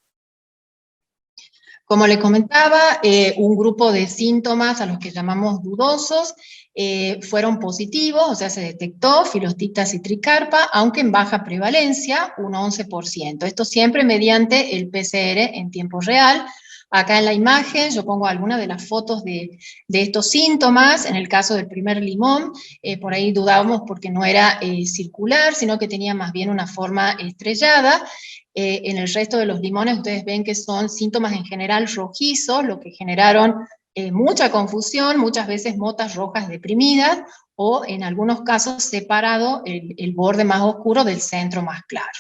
Como les comentaba, un grupo de síntomas a los que llamamos dudosos fueron positivos, o sea, se detectó Phyllostypta citricarpa, aunque en baja prevalencia, un 11%. Esto siempre mediante el PCR en tiempo real. Acá en la imagen yo pongo algunas de las fotos de estos síntomas. En el caso del primer limón, por ahí dudábamos porque no era circular, sino que tenía más bien una forma estrellada. En el resto de los limones ustedes ven que son síntomas en general rojizos, lo que generaron mucha confusión, muchas veces motas rojas deprimidas, o en algunos casos separado el borde más oscuro del centro más claro.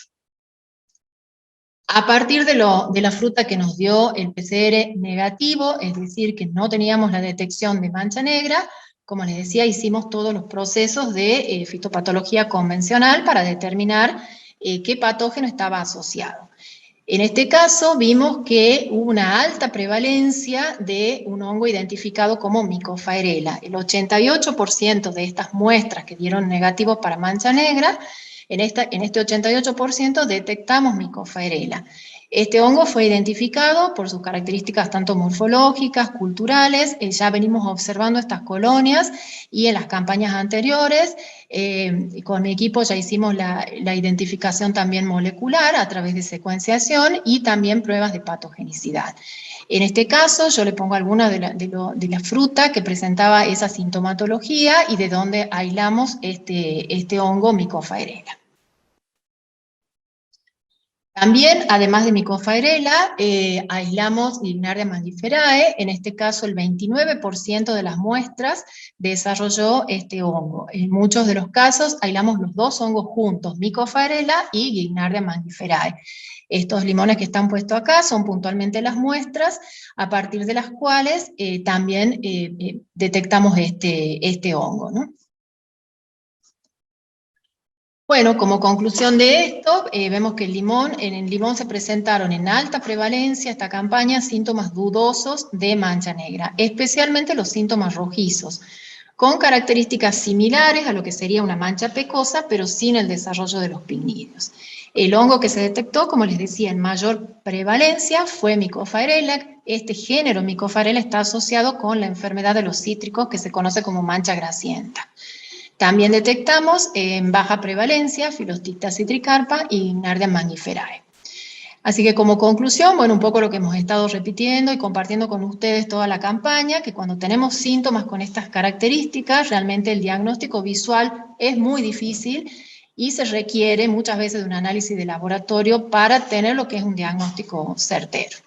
A partir de la fruta que nos dio el PCR negativo, es decir, que no teníamos la detección de mancha negra, como les decía, hicimos todos los procesos de fitopatología convencional para determinar qué patógeno estaba asociado. En este caso vimos que hubo una alta prevalencia de un hongo identificado como Mycophaerella. El 88% de estas muestras que dieron negativos para mancha negra, en este 88% detectamos Mycophaerella. Este hongo fue identificado por sus características tanto morfológicas, culturales, ya venimos observando estas colonias y en las campañas anteriores, con mi equipo ya hicimos la identificación también molecular a través de secuenciación y también pruebas de patogenicidad. En este caso yo le pongo alguna de la fruta que presentaba esa sintomatología y de donde aislamos este hongo Mycophaerella. También, además de Mycophaerella, aislamos Guignardia mangiferae. En este caso, el 29% de las muestras desarrolló este hongo. En muchos de los casos, aislamos los dos hongos juntos, Mycophaerella y Guignardia mangiferae. Estos limones que están puestos acá son puntualmente las muestras, a partir de las cuales también detectamos este hongo, ¿no? Bueno, como conclusión de esto, vemos que en el limón se presentaron en alta prevalencia esta campaña síntomas dudosos de mancha negra, especialmente los síntomas rojizos, con características similares a lo que sería una mancha pecosa, pero sin el desarrollo de los pinnidios. El hongo que se detectó, como les decía, en mayor prevalencia fue Mycophaerella. Este género Mycophaerella está asociado con la enfermedad de los cítricos que se conoce como mancha grasienta. También detectamos en baja prevalencia Phyllostypta citricarpa y Guignardia mangiferae. Así que como conclusión, bueno, un poco lo que hemos estado repitiendo y compartiendo con ustedes toda la campaña, que cuando tenemos síntomas con estas características, realmente el diagnóstico visual es muy difícil y se requiere muchas veces de un análisis de laboratorio para tener lo que es un diagnóstico certero.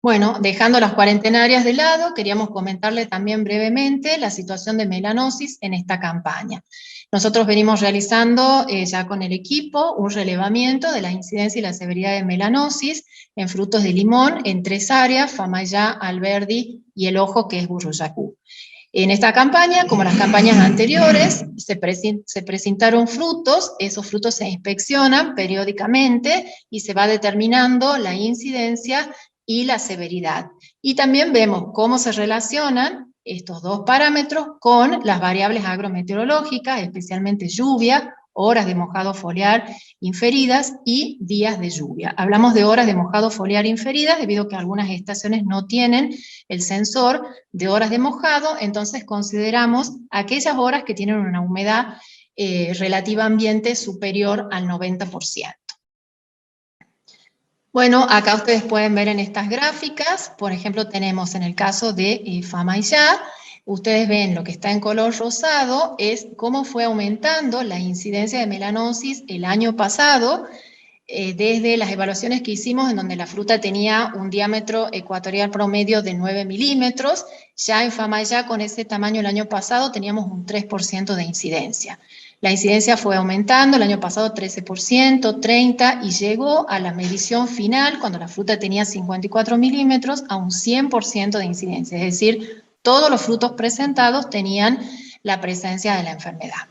Bueno, dejando las cuarentenarias de lado, queríamos comentarle también brevemente la situación de melanosis en esta campaña. Nosotros venimos realizando ya con el equipo un relevamiento de la incidencia y la severidad de melanosis en frutos de limón en 3 áreas, Famayá, Alberdi y el ojo que es Burruyacu. En esta campaña, como las campañas anteriores, se presentaron frutos, esos frutos se inspeccionan periódicamente y se va determinando la incidencia y la severidad. Y también vemos cómo se relacionan estos dos parámetros con las variables agrometeorológicas, especialmente lluvia, horas de mojado foliar inferidas y días de lluvia. Hablamos de horas de mojado foliar inferidas debido a que algunas estaciones no tienen el sensor de horas de mojado, entonces consideramos aquellas horas que tienen una humedad relativa ambiente superior al 90%. Bueno, acá ustedes pueden ver en estas gráficas, por ejemplo, tenemos en el caso de Famayá, ustedes ven lo que está en color rosado, es cómo fue aumentando la incidencia de melanosis el año pasado, desde las evaluaciones que hicimos en donde la fruta tenía un diámetro ecuatorial promedio de 9 milímetros, ya en Famayá con ese tamaño el año pasado teníamos un 3% de incidencia. La incidencia fue aumentando, el año pasado 13%, 30%, y llegó a la medición final, cuando la fruta tenía 54 milímetros, a un 100% de incidencia. Es decir, todos los frutos presentados tenían la presencia de la enfermedad.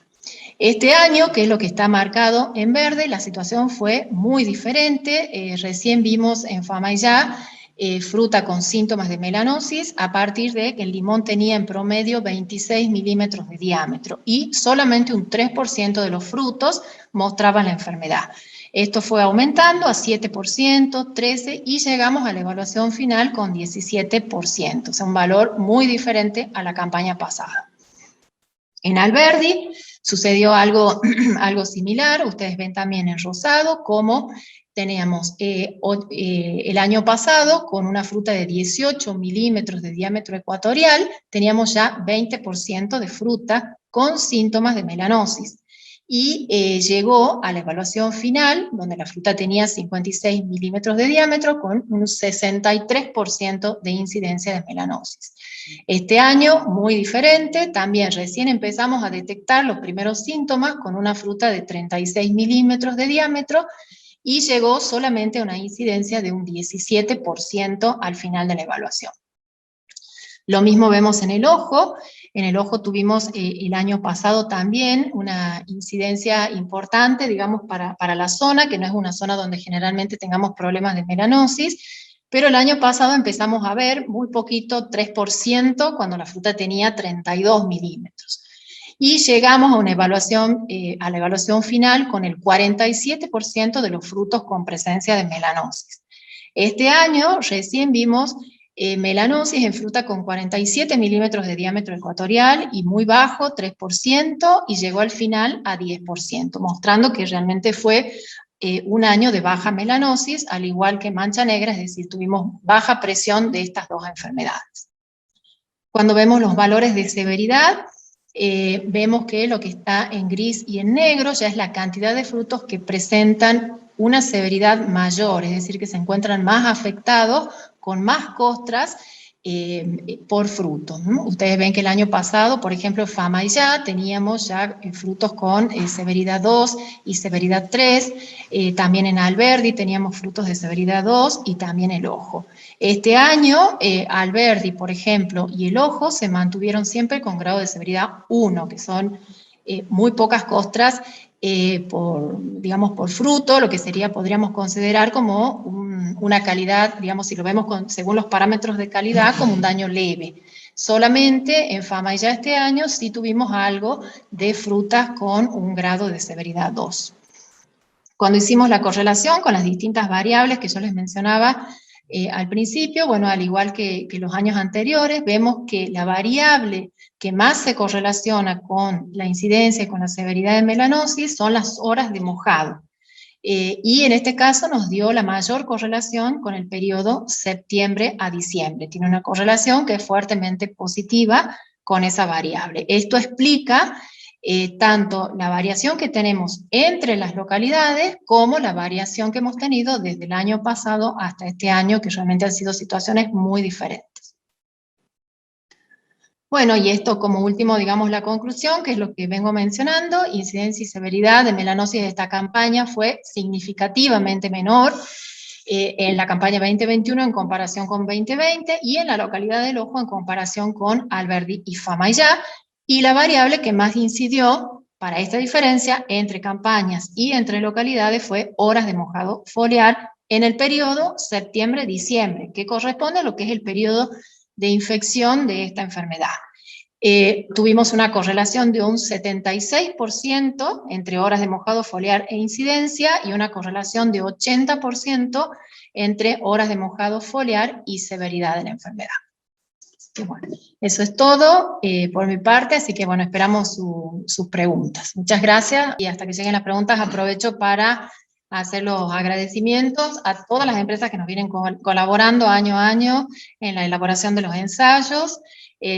Este año, que es lo que está marcado en verde, la situación fue muy diferente. Recién vimos en Famayá fruta con síntomas de melanosis a partir de que el limón tenía en promedio 26 milímetros de diámetro y solamente un 3% de los frutos mostraban la enfermedad. Esto fue aumentando a 7%, 13% y llegamos a la evaluación final con 17%, o sea, un valor muy diferente a la campaña pasada. En Alberdi sucedió algo similar, ustedes ven también en rosado cómo teníamos el año pasado con una fruta de 18 milímetros de diámetro ecuatorial, teníamos ya 20% de fruta con síntomas de melanosis. Y llegó a la evaluación final, donde la fruta tenía 56 milímetros de diámetro con un 63% de incidencia de melanosis. Este año, muy diferente, también recién empezamos a detectar los primeros síntomas con una fruta de 36 milímetros de diámetro y llegó solamente a una incidencia de un 17% al final de la evaluación. Lo mismo vemos en el ojo. En el ojo tuvimos el año pasado también una incidencia importante, digamos, para la zona, que no es una zona donde generalmente tengamos problemas de melanosis, pero el año pasado empezamos a ver muy poquito, 3%, cuando la fruta tenía 32 milímetros. Y llegamos a una evaluación, a la evaluación final con el 47% de los frutos con presencia de melanosis. Este año recién vimos melanosis en fruta con 47 milímetros de diámetro ecuatorial y muy bajo, 3%, y llegó al final a 10%, mostrando que realmente fue un año de baja melanosis, al igual que mancha negra, es decir, tuvimos baja presión de estas dos enfermedades. Cuando vemos los valores de severidad, vemos que lo que está en gris y en negro ya es la cantidad de frutos que presentan una severidad mayor, es decir, que se encuentran más afectados, con más costras por fruto, ¿no? Ustedes ven que el año pasado, por ejemplo, Fama-y-Ya, teníamos ya frutos con severidad 2 y severidad 3, también en Alberdi teníamos frutos de severidad 2 y también el ojo. Este año, Alberdi, por ejemplo, y el ojo se mantuvieron siempre con grado de severidad 1, que son muy pocas costras por fruto, lo que sería, podríamos considerar como una calidad, digamos, si lo vemos según los parámetros de calidad, como un daño leve. Solamente en Fama-y-Ya este año sí tuvimos algo de frutas con un grado de severidad 2. Cuando hicimos la correlación con las distintas variables que yo les mencionaba al principio, bueno, al igual que los años anteriores, vemos que la variable que más se correlaciona con la incidencia y con la severidad de melanosis son las horas de mojado. Y en este caso nos dio la mayor correlación con el periodo septiembre a diciembre. Tiene una correlación que es fuertemente positiva con esa variable. Esto explica tanto la variación que tenemos entre las localidades como la variación que hemos tenido desde el año pasado hasta este año, que realmente han sido situaciones muy diferentes. Bueno, y esto como último, digamos, la conclusión, que es lo que vengo mencionando, incidencia y severidad de melanosis de esta campaña fue significativamente menor en la campaña 2021 en comparación con 2020 y en la localidad del ojo en comparación con Alberdi y Fama-y-Ya, y la variable que más incidió para esta diferencia entre campañas y entre localidades fue horas de mojado foliar en el periodo septiembre-diciembre, que corresponde a lo que es el periodo de infección de esta enfermedad. Tuvimos una correlación de un 76% entre horas de mojado foliar e incidencia y una correlación de 80% entre horas de mojado foliar y severidad de la enfermedad. Así que bueno, eso es todo por mi parte, así que bueno, esperamos sus preguntas. Muchas gracias y hasta que lleguen las preguntas aprovecho para hacer los agradecimientos a todas las empresas que nos vienen colaborando año a año en la elaboración de los ensayos,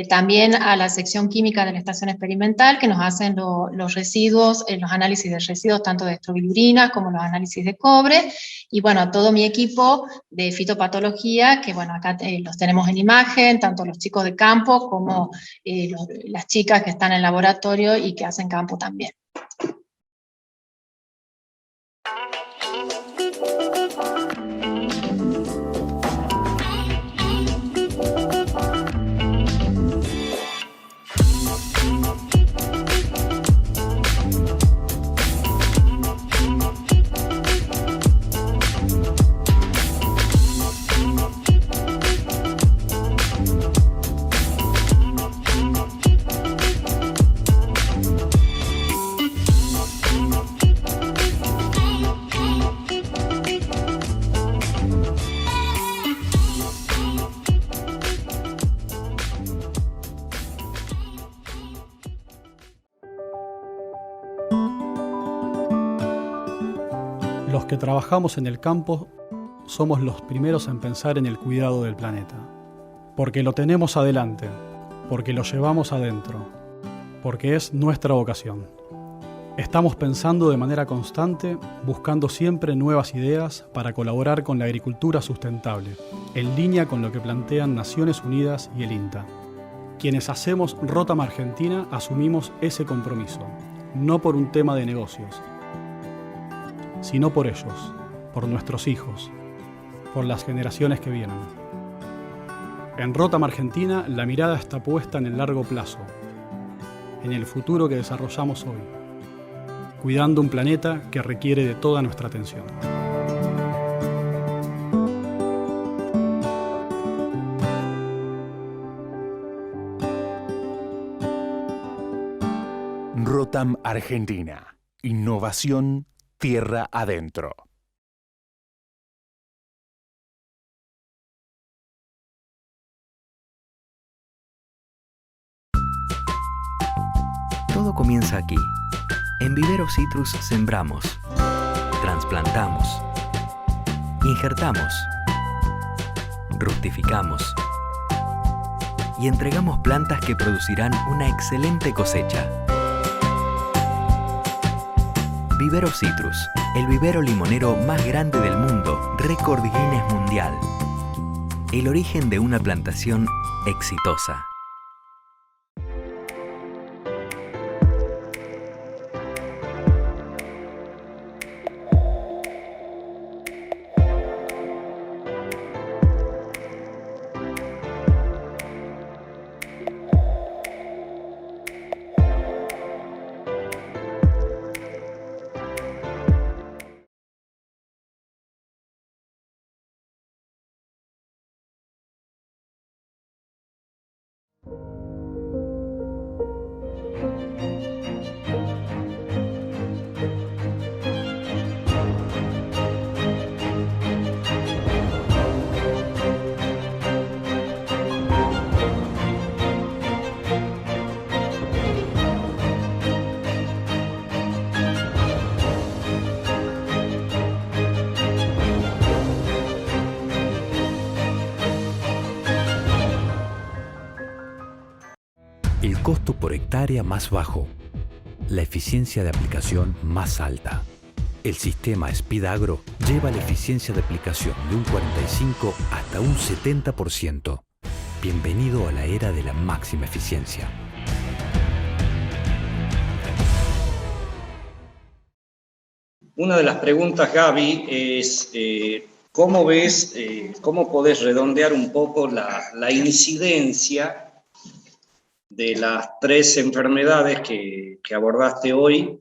también a la sección química de la estación experimental que nos hacen los residuos, los análisis de residuos tanto de estrobilurina como los análisis de cobre, y bueno, a todo mi equipo de fitopatología, que bueno, acá los tenemos en imagen, tanto los chicos de campo como las chicas que están en laboratorio y que hacen campo también. Los que trabajamos en el campo somos los primeros en pensar en el cuidado del planeta, porque lo tenemos adelante, porque lo llevamos adentro, porque es nuestra vocación. Estamos pensando de manera constante, buscando siempre nuevas ideas para colaborar con la agricultura sustentable, en línea con lo que plantean Naciones Unidas y el INTA. Quienes hacemos Rotam Argentina asumimos ese compromiso, no por un tema de negocios, sino por ellos, por nuestros hijos, por las generaciones que vienen. En Rotam Argentina la mirada está puesta en el largo plazo, en el futuro que desarrollamos hoy, cuidando un planeta que requiere de toda nuestra atención. Rotam Argentina. Innovación tierra adentro. Todo comienza aquí. En Vivero Citrus sembramos, trasplantamos, injertamos, rustificamos y entregamos plantas que producirán una excelente cosecha. Vivero Citrus, el vivero limonero más grande del mundo, récord Guinness mundial. El origen de una plantación exitosa. El costo por hectárea más bajo. La eficiencia de aplicación más alta. El sistema Speed Agro lleva la eficiencia de aplicación de un 45 hasta un 70%. Bienvenido a la era de la máxima eficiencia. Una de las preguntas, Gaby, es ¿cómo ves, cómo podés redondear un poco la incidencia de las 3 enfermedades que abordaste hoy,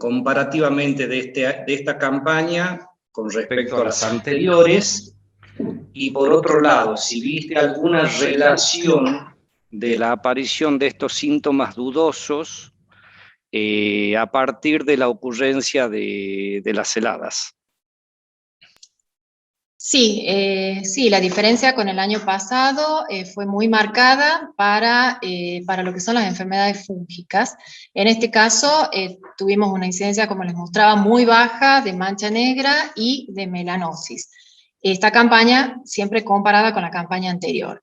comparativamente de esta campaña con respecto a las anteriores? Y por otro lado, si viste alguna relación de la aparición de estos síntomas dudosos a partir de la ocurrencia de las heladas. Sí, sí, la diferencia con el año pasado fue muy marcada para lo que son las enfermedades fúngicas. En este caso tuvimos una incidencia, como les mostraba, muy baja de mancha negra y de melanosis. Esta campaña siempre comparada con la campaña anterior.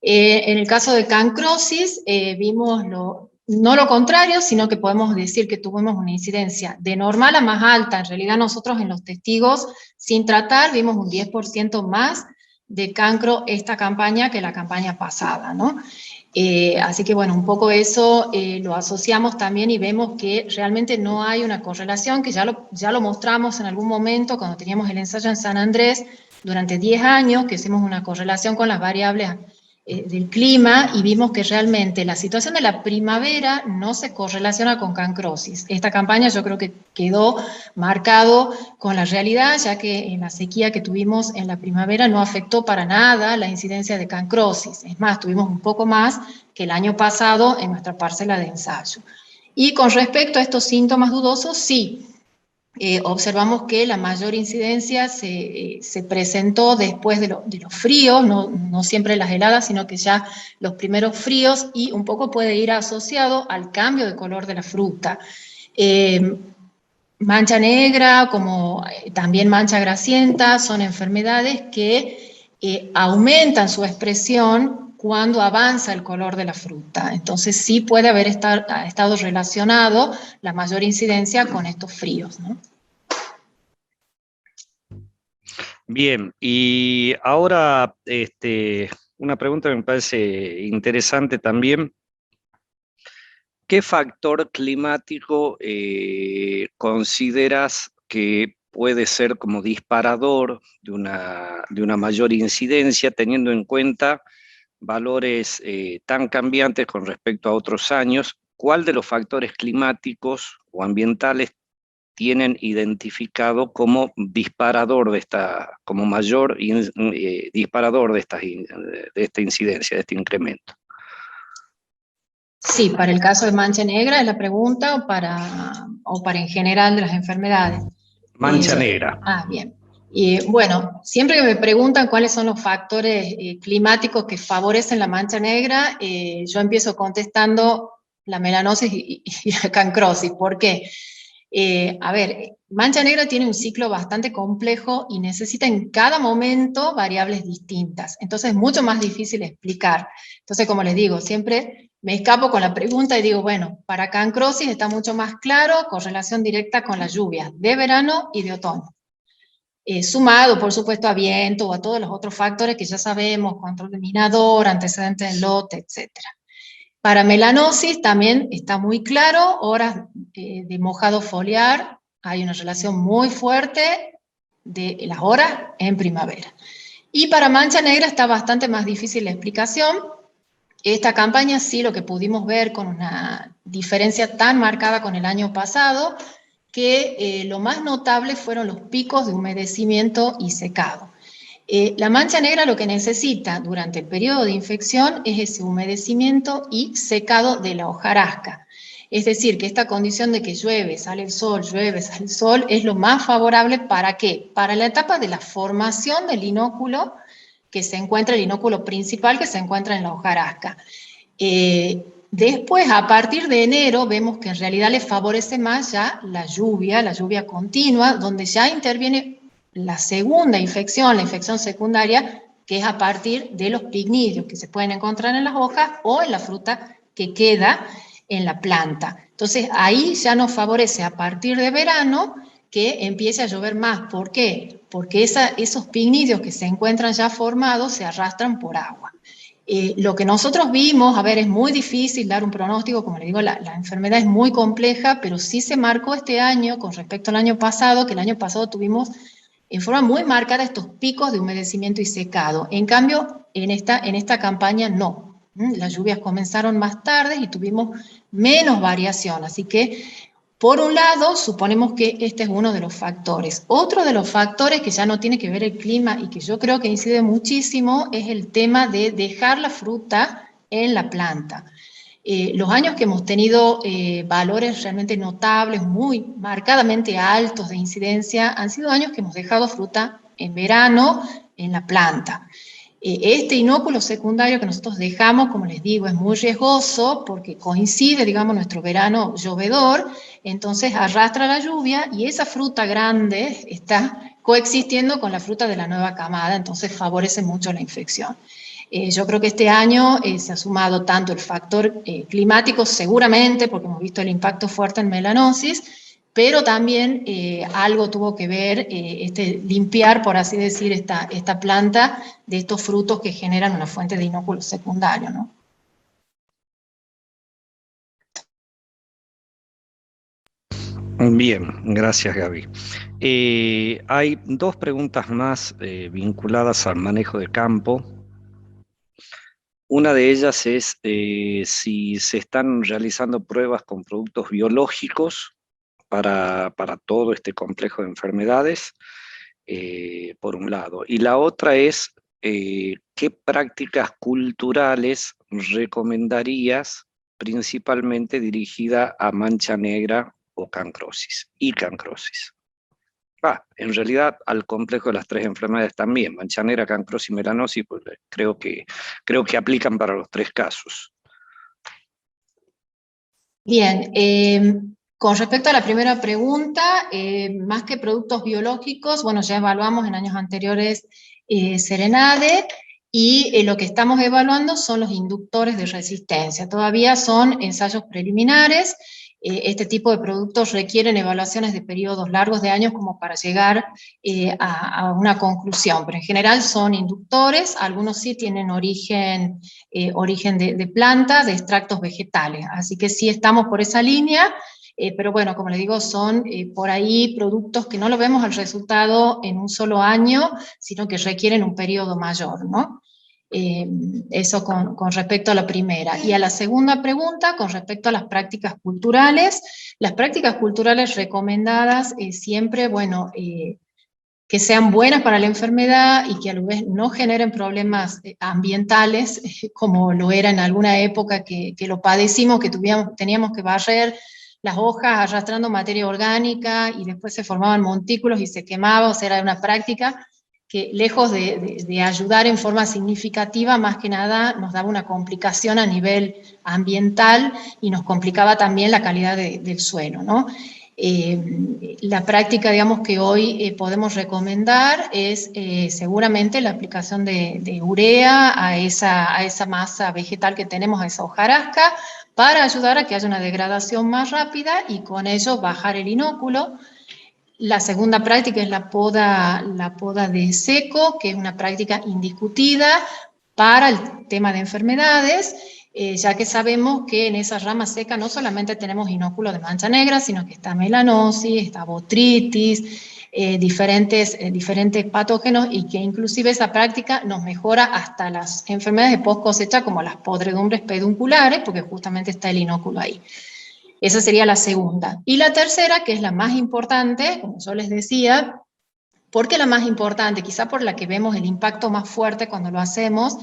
En el caso de cancrosis vimos no lo contrario, sino que podemos decir que tuvimos una incidencia de normal a más alta. En realidad nosotros en los testigos sin tratar vimos un 10% más de cancro esta campaña que la campaña pasada, ¿no? Así que bueno, un poco eso lo asociamos también y vemos que realmente no hay una correlación, que ya lo mostramos en algún momento cuando teníamos el ensayo en San Andrés durante 10 años, que hicimos una correlación con las variables del clima y vimos que realmente la situación de la primavera no se correlaciona con cancrosis. Esta campaña yo creo que quedó marcado con la realidad, ya que en la sequía que tuvimos en la primavera no afectó para nada la incidencia de cancrosis. Es más, tuvimos un poco más que el año pasado en nuestra parcela de ensayo. Y con respecto a estos síntomas dudosos, sí, observamos que la mayor incidencia se presentó después de los fríos, no siempre las heladas, sino que ya los primeros fríos, y un poco puede ir asociado al cambio de color de la fruta. mancha negra, como también mancha grasienta, son enfermedades que aumentan su expresión cuando avanza el color de la fruta. Entonces sí puede haber estado relacionado la mayor incidencia con estos fríos, ¿no? Bien, y ahora una pregunta que me parece interesante también. ¿Qué factor climático consideras que puede ser como disparador de una mayor incidencia, teniendo en cuenta valores tan cambiantes con respecto a otros años? ¿Cuál de los factores climáticos o ambientales tienen identificado como disparador de como mayor disparador de esta incidencia, de este incremento? Sí, para el caso de mancha negra es la pregunta, o para en general de las enfermedades. Mancha negra. Bien. Bueno, siempre que me preguntan cuáles son los factores climáticos que favorecen la mancha negra, yo empiezo contestando la melanosis y la cancrosis. ¿Por qué? A ver, mancha negra tiene un ciclo bastante complejo y necesita en cada momento variables distintas. Entonces es mucho más difícil explicar. Entonces, como les digo, siempre me escapo con la pregunta y digo, bueno, para cancrosis está mucho más claro, correlación directa con las lluvias de verano y de otoño. Sumado, por supuesto, a viento o a todos los otros factores que ya sabemos, control de minador, antecedentes del lote, etc. Para melanosis también está muy claro, horas de mojado foliar, hay una relación muy fuerte de las horas en primavera. Y para mancha negra está bastante más difícil la explicación. Esta campaña sí, lo que pudimos ver con una diferencia tan marcada con el año pasado, que lo más notable fueron los picos de humedecimiento y secado. La mancha negra lo que necesita durante el periodo de infección es ese humedecimiento y secado de la hojarasca. Es decir, que esta condición de que llueve, sale el sol, llueve, sale el sol, es lo más favorable. ¿Para qué? Para la etapa de la formación del inóculo, que se encuentra, el inóculo principal que se encuentra en la hojarasca. Después, a partir de enero, vemos que en realidad le favorece más ya la lluvia continua, donde ya interviene la segunda infección, la infección secundaria, que es a partir de los pignidios que se pueden encontrar en las hojas o en la fruta que queda en la planta. Entonces, ahí ya nos favorece a partir de verano que empiece a llover más. ¿Por qué? Porque esos pignidios que se encuentran ya formados se arrastran por agua. Lo que nosotros vimos, a ver, es muy difícil dar un pronóstico, como le digo, la enfermedad es muy compleja, pero sí se marcó este año con respecto al año pasado, que el año pasado tuvimos en forma muy marcada estos picos de humedecimiento y secado. En cambio, en esta campaña no. Las lluvias comenzaron más tarde y tuvimos menos variación, así que por un lado, suponemos que este es uno de los factores. Otro de los factores que ya no tiene que ver el clima y que yo creo que incide muchísimo es el tema de dejar la fruta en la planta. Los años que hemos tenido valores realmente notables, muy marcadamente altos de incidencia, han sido años que hemos dejado fruta en verano en la planta. Este inóculo secundario que nosotros dejamos, como les digo, es muy riesgoso porque coincide, digamos, nuestro verano llovedor, entonces arrastra la lluvia y esa fruta grande está coexistiendo con la fruta de la nueva camada, entonces favorece mucho la infección. Yo creo que este año se ha sumado tanto el factor climático, seguramente, porque hemos visto el impacto fuerte en melanosis, pero también algo tuvo que ver limpiar, por así decir, esta planta de estos frutos que generan una fuente de inóculo secundario, ¿no? Bien, gracias Gaby. Hay dos preguntas más vinculadas al manejo de campo. Una de ellas es si se están realizando pruebas con productos biológicos para todo este complejo de enfermedades, por un lado. Y la otra es qué prácticas culturales recomendarías, principalmente dirigida a mancha negra o cancrosis y cancrosis. En realidad al complejo de las tres enfermedades también, mancha negra, cancrosis y melanosis, pues creo que aplican para los tres casos. Bien, Con respecto a la primera pregunta, más que productos biológicos, bueno, ya evaluamos en años anteriores Serenade, y lo que estamos evaluando son los inductores de resistencia. Todavía son ensayos preliminares. Este tipo de productos requieren evaluaciones de periodos largos de años como para llegar a una conclusión, pero en general son inductores. Algunos sí tienen origen de planta, de extractos vegetales, así que sí estamos por esa línea. Pero bueno, como les digo, son por ahí productos que no lo vemos al resultado en un solo año, sino que requieren un periodo mayor, ¿no? Eso con respecto a la primera. Y a la segunda pregunta, con respecto a las prácticas culturales recomendadas siempre, bueno, que sean buenas para la enfermedad y que a la vez no generen problemas ambientales, como lo era en alguna época que lo padecimos, que teníamos que barrer las hojas arrastrando materia orgánica y después se formaban montículos y se quemaba. O sea, era una práctica que lejos de ayudar en forma significativa, más que nada nos daba una complicación a nivel ambiental y nos complicaba también la calidad del suelo, ¿no? La práctica, digamos, que hoy podemos recomendar es seguramente la aplicación de urea a esa masa vegetal que tenemos, a esa hojarasca, para ayudar a que haya una degradación más rápida y con ello bajar el inóculo. La segunda práctica es la poda de seco, que es una práctica indiscutida para el tema de enfermedades, ya que sabemos que en esa rama seca no solamente tenemos inóculo de mancha negra, sino que está melanosis, está botritis, diferentes patógenos, y que inclusive esa práctica nos mejora hasta las enfermedades de post cosecha, como las podredumbres pedunculares, porque justamente está el inóculo ahí. Esa sería la segunda. Y la tercera, que es la más importante, como yo les decía, ¿por qué la más importante? Quizá por la que vemos el impacto más fuerte cuando lo hacemos,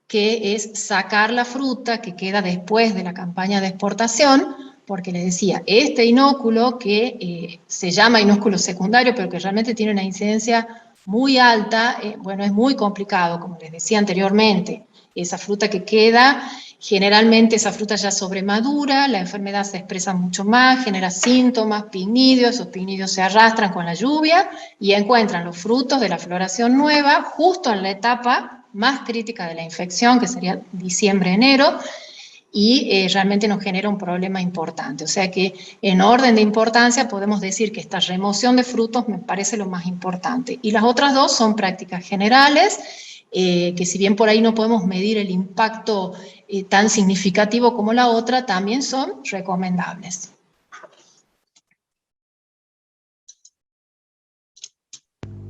que es sacar la fruta que queda después de la campaña de exportación, porque les decía, este inóculo que se llama inóculo secundario, pero que realmente tiene una incidencia muy alta, bueno, es muy complicado, como les decía anteriormente. Esa fruta que queda, generalmente esa fruta ya sobremadura, la enfermedad se expresa mucho más, genera síntomas, pignidios, esos pignidios se arrastran con la lluvia y encuentran los frutos de la floración nueva justo en la etapa más crítica de la infección, que sería diciembre-enero, y realmente nos genera un problema importante. O sea que en orden de importancia podemos decir que esta remoción de frutos me parece lo más importante. Y las otras dos son prácticas generales, que si bien por ahí no podemos medir el impacto tan significativo como la otra, también son recomendables.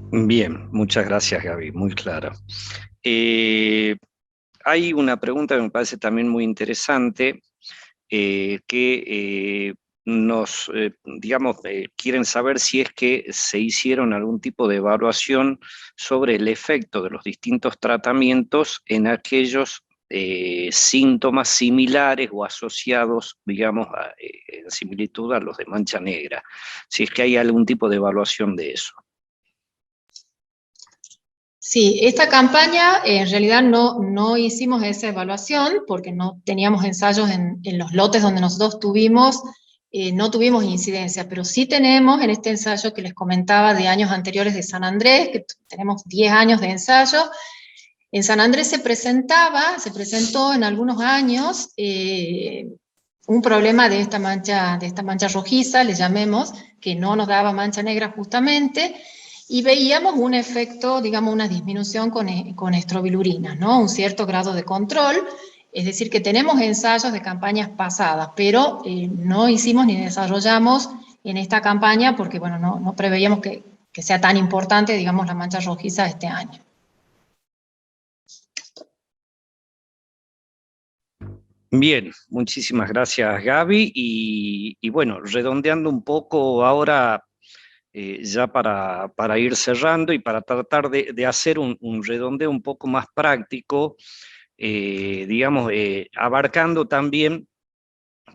Bien, muchas gracias, Gaby, muy claro. Hay una pregunta que me parece también muy interesante, que nos, digamos, quieren saber si es que se hicieron algún tipo de evaluación sobre el efecto de los distintos tratamientos en aquellos síntomas similares o asociados, digamos, en similitud a los de mancha negra, si es que hay algún tipo de evaluación de eso. Sí, esta campaña en realidad no hicimos esa evaluación porque no teníamos ensayos en los lotes donde nosotros tuvimos, no tuvimos incidencia, pero sí tenemos en este ensayo que les comentaba de años anteriores de San Andrés, que tenemos 10 años de ensayo. En San Andrés se presentó en algunos años un problema de esta mancha rojiza, le llamemos, que no nos daba mancha negra justamente, y veíamos un efecto, digamos, una disminución con estrobilurina, ¿no? Un cierto grado de control, es decir, que tenemos ensayos de campañas pasadas, pero no hicimos ni desarrollamos en esta campaña porque, bueno, no preveíamos que sea tan importante, digamos, la mancha rojiza este año. Bien, muchísimas gracias, Gaby, y bueno, redondeando un poco ahora, ya para ir cerrando y para tratar de hacer un redondeo un poco más práctico, digamos, abarcando también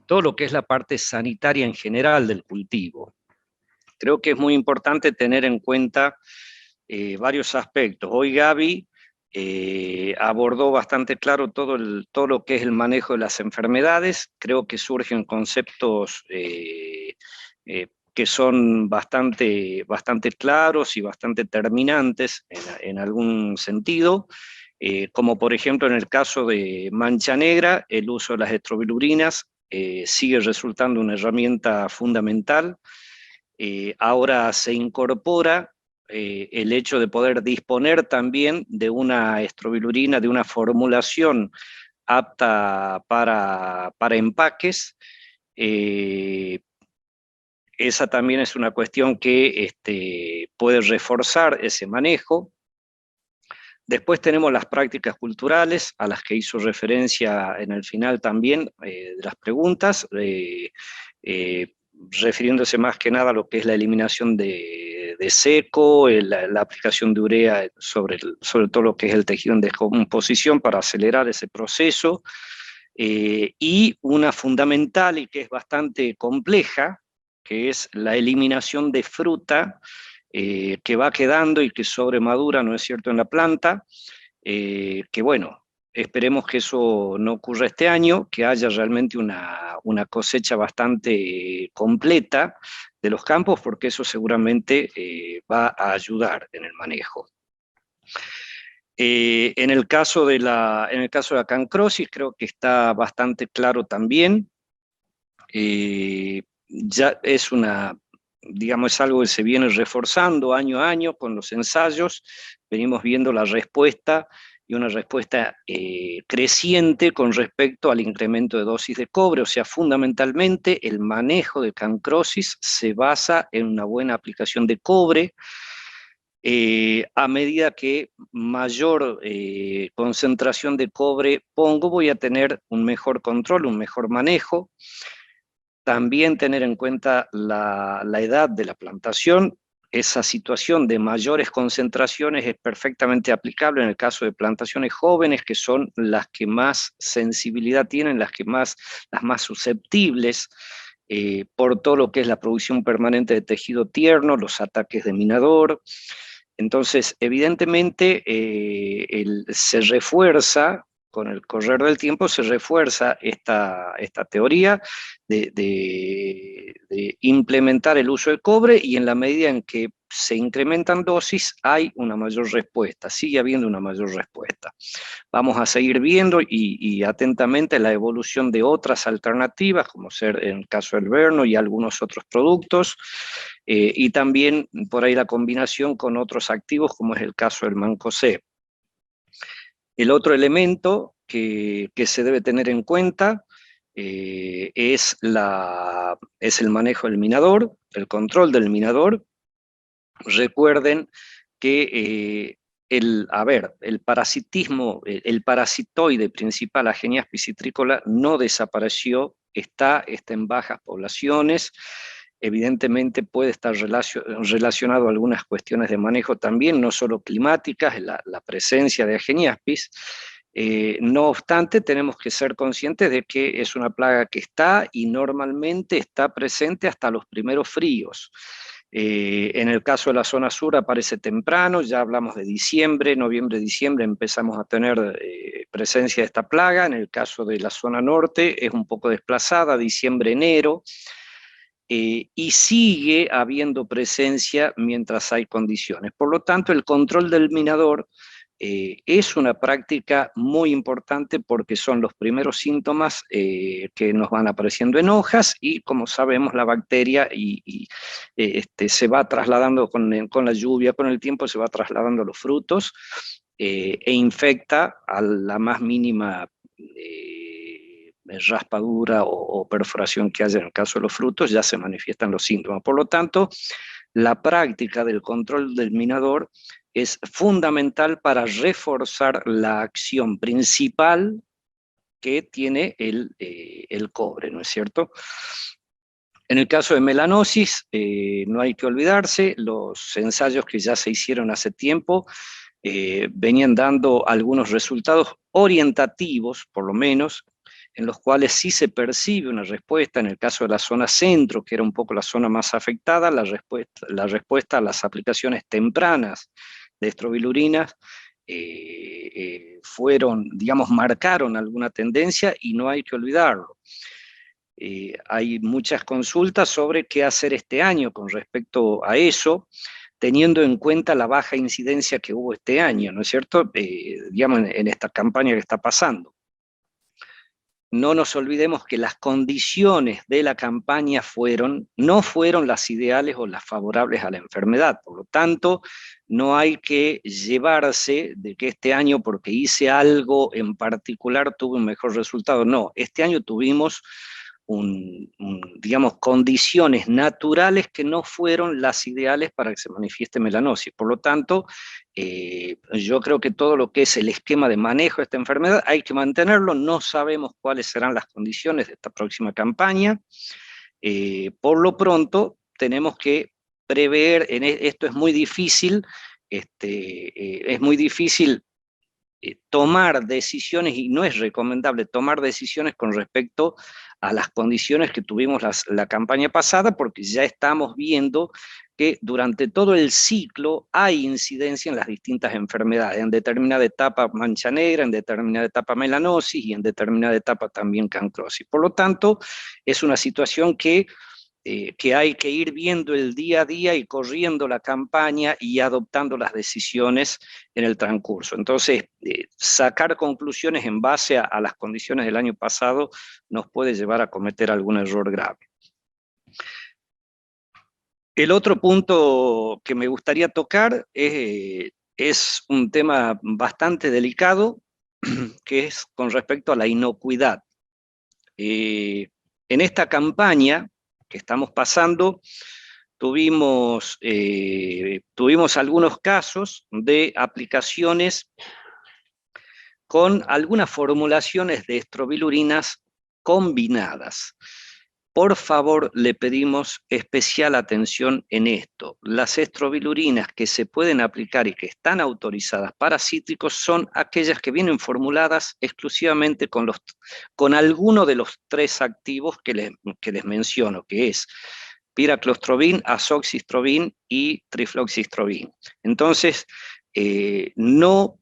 todo lo que es la parte sanitaria en general del cultivo. Creo que es muy importante tener en cuenta varios aspectos. Hoy Gaby abordó bastante claro todo lo que es el manejo de las enfermedades. Creo que surgen conceptos que son bastante claros y bastante terminantes en algún sentido, como por ejemplo en el caso de mancha negra, el uso de las estrobilurinas sigue resultando una herramienta fundamental. Ahora se incorpora el hecho de poder disponer también de una estrobilurina, de una formulación apta para empaques. Esa también es una cuestión que puede reforzar ese manejo. Después tenemos las prácticas culturales, a las que hizo referencia en el final también de las preguntas, refiriéndose más que nada a lo que es la eliminación de seco, la aplicación de urea sobre todo lo que es el tejido en descomposición para acelerar ese proceso, y una fundamental y que es bastante compleja, que es la eliminación de fruta que va quedando y que sobremadura, ¿no es cierto?, en la planta, que bueno, esperemos que eso no ocurra este año, que haya realmente una cosecha bastante completa de los campos, porque eso seguramente va a ayudar en el manejo. En el caso de la cancrosis creo que está bastante claro también. Ya es digamos, es algo que se viene reforzando año a año con los ensayos. Venimos viendo la respuesta y una respuesta creciente con respecto al incremento de dosis de cobre. O sea, fundamentalmente el manejo de cancrosis se basa en una buena aplicación de cobre. A medida que mayor concentración de cobre pongo, voy a tener un mejor control, un mejor manejo. También tener en cuenta la edad de la plantación. Esa situación de mayores concentraciones es perfectamente aplicable en el caso de plantaciones jóvenes, que son las que más sensibilidad tienen, las más susceptibles por todo lo que es la producción permanente de tejido tierno, los ataques de minador. Entonces, evidentemente, se refuerza, con el correr del tiempo, se refuerza esta teoría de implementar el uso de cobre, y en la medida en que se incrementan dosis, hay una mayor respuesta, sigue habiendo una mayor respuesta. Vamos a seguir viendo y atentamente la evolución de otras alternativas, como ser en el caso del Verno y algunos otros productos, y también por ahí la combinación con otros activos, como es el caso del Mancozeb. El otro elemento que se debe tener en cuenta es el manejo del minador, el control del minador. Recuerden que el parasitismo, el parasitoide principal, Agenias piscitricola, no desapareció, está en bajas poblaciones. Evidentemente puede estar relacionado a algunas cuestiones de manejo también, no solo climáticas, la presencia de Ageniaspis. No obstante, tenemos que ser conscientes de que es una plaga que está y normalmente está presente hasta los primeros fríos. En el caso de la zona sur aparece temprano, ya hablamos de diciembre, noviembre, diciembre empezamos a tener presencia de esta plaga. En el caso de la zona norte es un poco desplazada, diciembre, enero. Y sigue habiendo presencia mientras hay condiciones. Por lo tanto, el control del minador es una práctica muy importante, porque son los primeros síntomas que nos van apareciendo en hojas, y como sabemos la bacteria se va trasladando con la lluvia, con el tiempo se va trasladando a los frutos e infecta a la más mínima raspadura o perforación que haya en el caso de los frutos, ya se manifiestan los síntomas. Por lo tanto, la práctica del control del minador es fundamental para reforzar la acción principal que tiene el cobre, ¿no es cierto? En el caso de melanosis, no hay que olvidarse, los ensayos que ya se hicieron hace tiempo venían dando algunos resultados orientativos, por lo menos, en los cuales sí se percibe una respuesta. En el caso de la zona centro, que era un poco la zona más afectada, la respuesta a las aplicaciones tempranas de estrobilurinas fueron, digamos, marcaron alguna tendencia y no hay que olvidarlo. Hay muchas consultas sobre qué hacer este año con respecto a eso, teniendo en cuenta la baja incidencia que hubo este año, ¿no es cierto? Digamos, en esta campaña que está pasando. No nos olvidemos que las condiciones de la campaña no fueron las ideales o las favorables a la enfermedad. Por lo tanto, no hay que llevarse de que este año, porque hice algo en particular, tuve un mejor resultado. No, este año tuvimos digamos, condiciones naturales que no fueron las ideales para que se manifieste melanosis. Por lo tanto, yo creo que todo lo que es el esquema de manejo de esta enfermedad hay que mantenerlo. No sabemos cuáles serán las condiciones de esta próxima campaña. Por lo pronto, tenemos que prever, esto es muy difícil, tomar decisiones, y no es recomendable tomar decisiones con respecto a las condiciones que tuvimos la campaña pasada, porque ya estamos viendo que durante todo el ciclo hay incidencia en las distintas enfermedades, en determinada etapa mancha negra, en determinada etapa melanosis y en determinada etapa también cancrosis. Por lo tanto, es una situación que hay que ir viendo el día a día y corriendo la campaña y adoptando las decisiones en el transcurso. Entonces, sacar conclusiones en base a las condiciones del año pasado nos puede llevar a cometer algún error grave. El otro punto que me gustaría tocar es un tema bastante delicado, que es con respecto a la inocuidad. En esta campaña que estamos pasando, tuvimos algunos casos de aplicaciones con algunas formulaciones de estrobilurinas combinadas. Por favor, le pedimos especial atención en esto. Las estrobilurinas que se pueden aplicar y que están autorizadas para cítricos son aquellas que vienen formuladas exclusivamente con alguno de los 3 activos que les menciono, que es piraclostrobin, azoxystrobin y trifloxystrobin. Entonces, no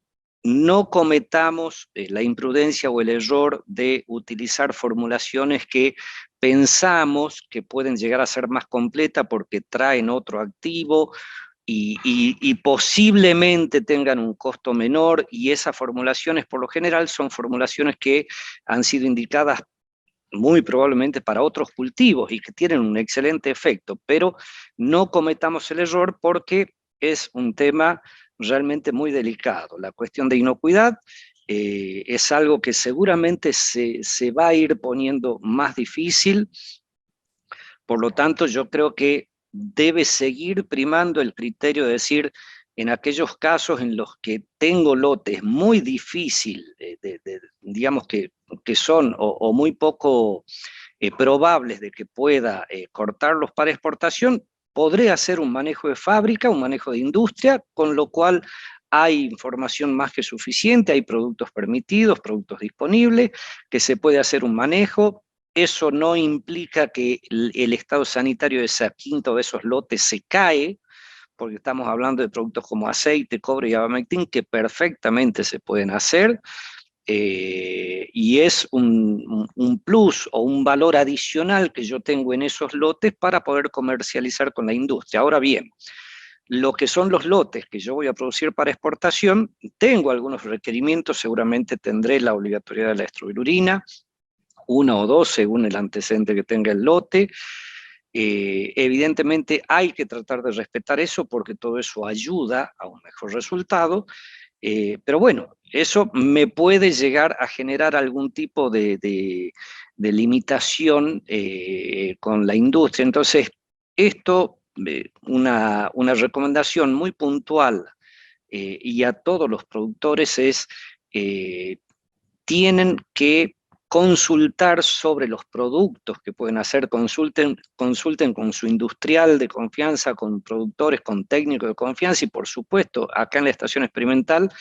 cometamos la imprudencia o el error de utilizar formulaciones que pensamos que pueden llegar a ser más completas porque traen otro activo y posiblemente tengan un costo menor, y esas formulaciones por lo general son formulaciones que han sido indicadas muy probablemente para otros cultivos y que tienen un excelente efecto, pero no cometamos el error porque es un tema realmente muy delicado. La cuestión de inocuidad es algo que seguramente se va a ir poniendo más difícil. Por lo tanto, yo creo que debe seguir primando el criterio de decir, en aquellos casos en los que tengo lotes muy difíciles, digamos que son o muy poco probables de que pueda cortarlos para exportación, podré hacer un manejo de fábrica, un manejo de industria, con lo cual hay información más que suficiente, hay productos permitidos, productos disponibles, que se puede hacer un manejo. Eso no implica que el estado sanitario de esa quinta o de esos lotes se cae, porque estamos hablando de productos como aceite, cobre y abamectin que perfectamente se pueden hacer, y es un plus o un valor adicional que yo tengo en esos lotes para poder comercializar con la industria. Ahora bien, lo que son los lotes que yo voy a producir para exportación, tengo algunos requerimientos, seguramente tendré la obligatoriedad de la estrobilurina, 1 o 2 según el antecedente que tenga el lote. Evidentemente hay que tratar de respetar eso porque todo eso ayuda a un mejor resultado, pero bueno, eso me puede llegar a generar algún tipo de limitación con la industria. Entonces, esto, una recomendación muy puntual y a todos los productores es, tienen que consultar sobre los productos que pueden hacer, consulten con su industrial de confianza, con productores, con técnicos de confianza, y por supuesto, acá en la estación experimental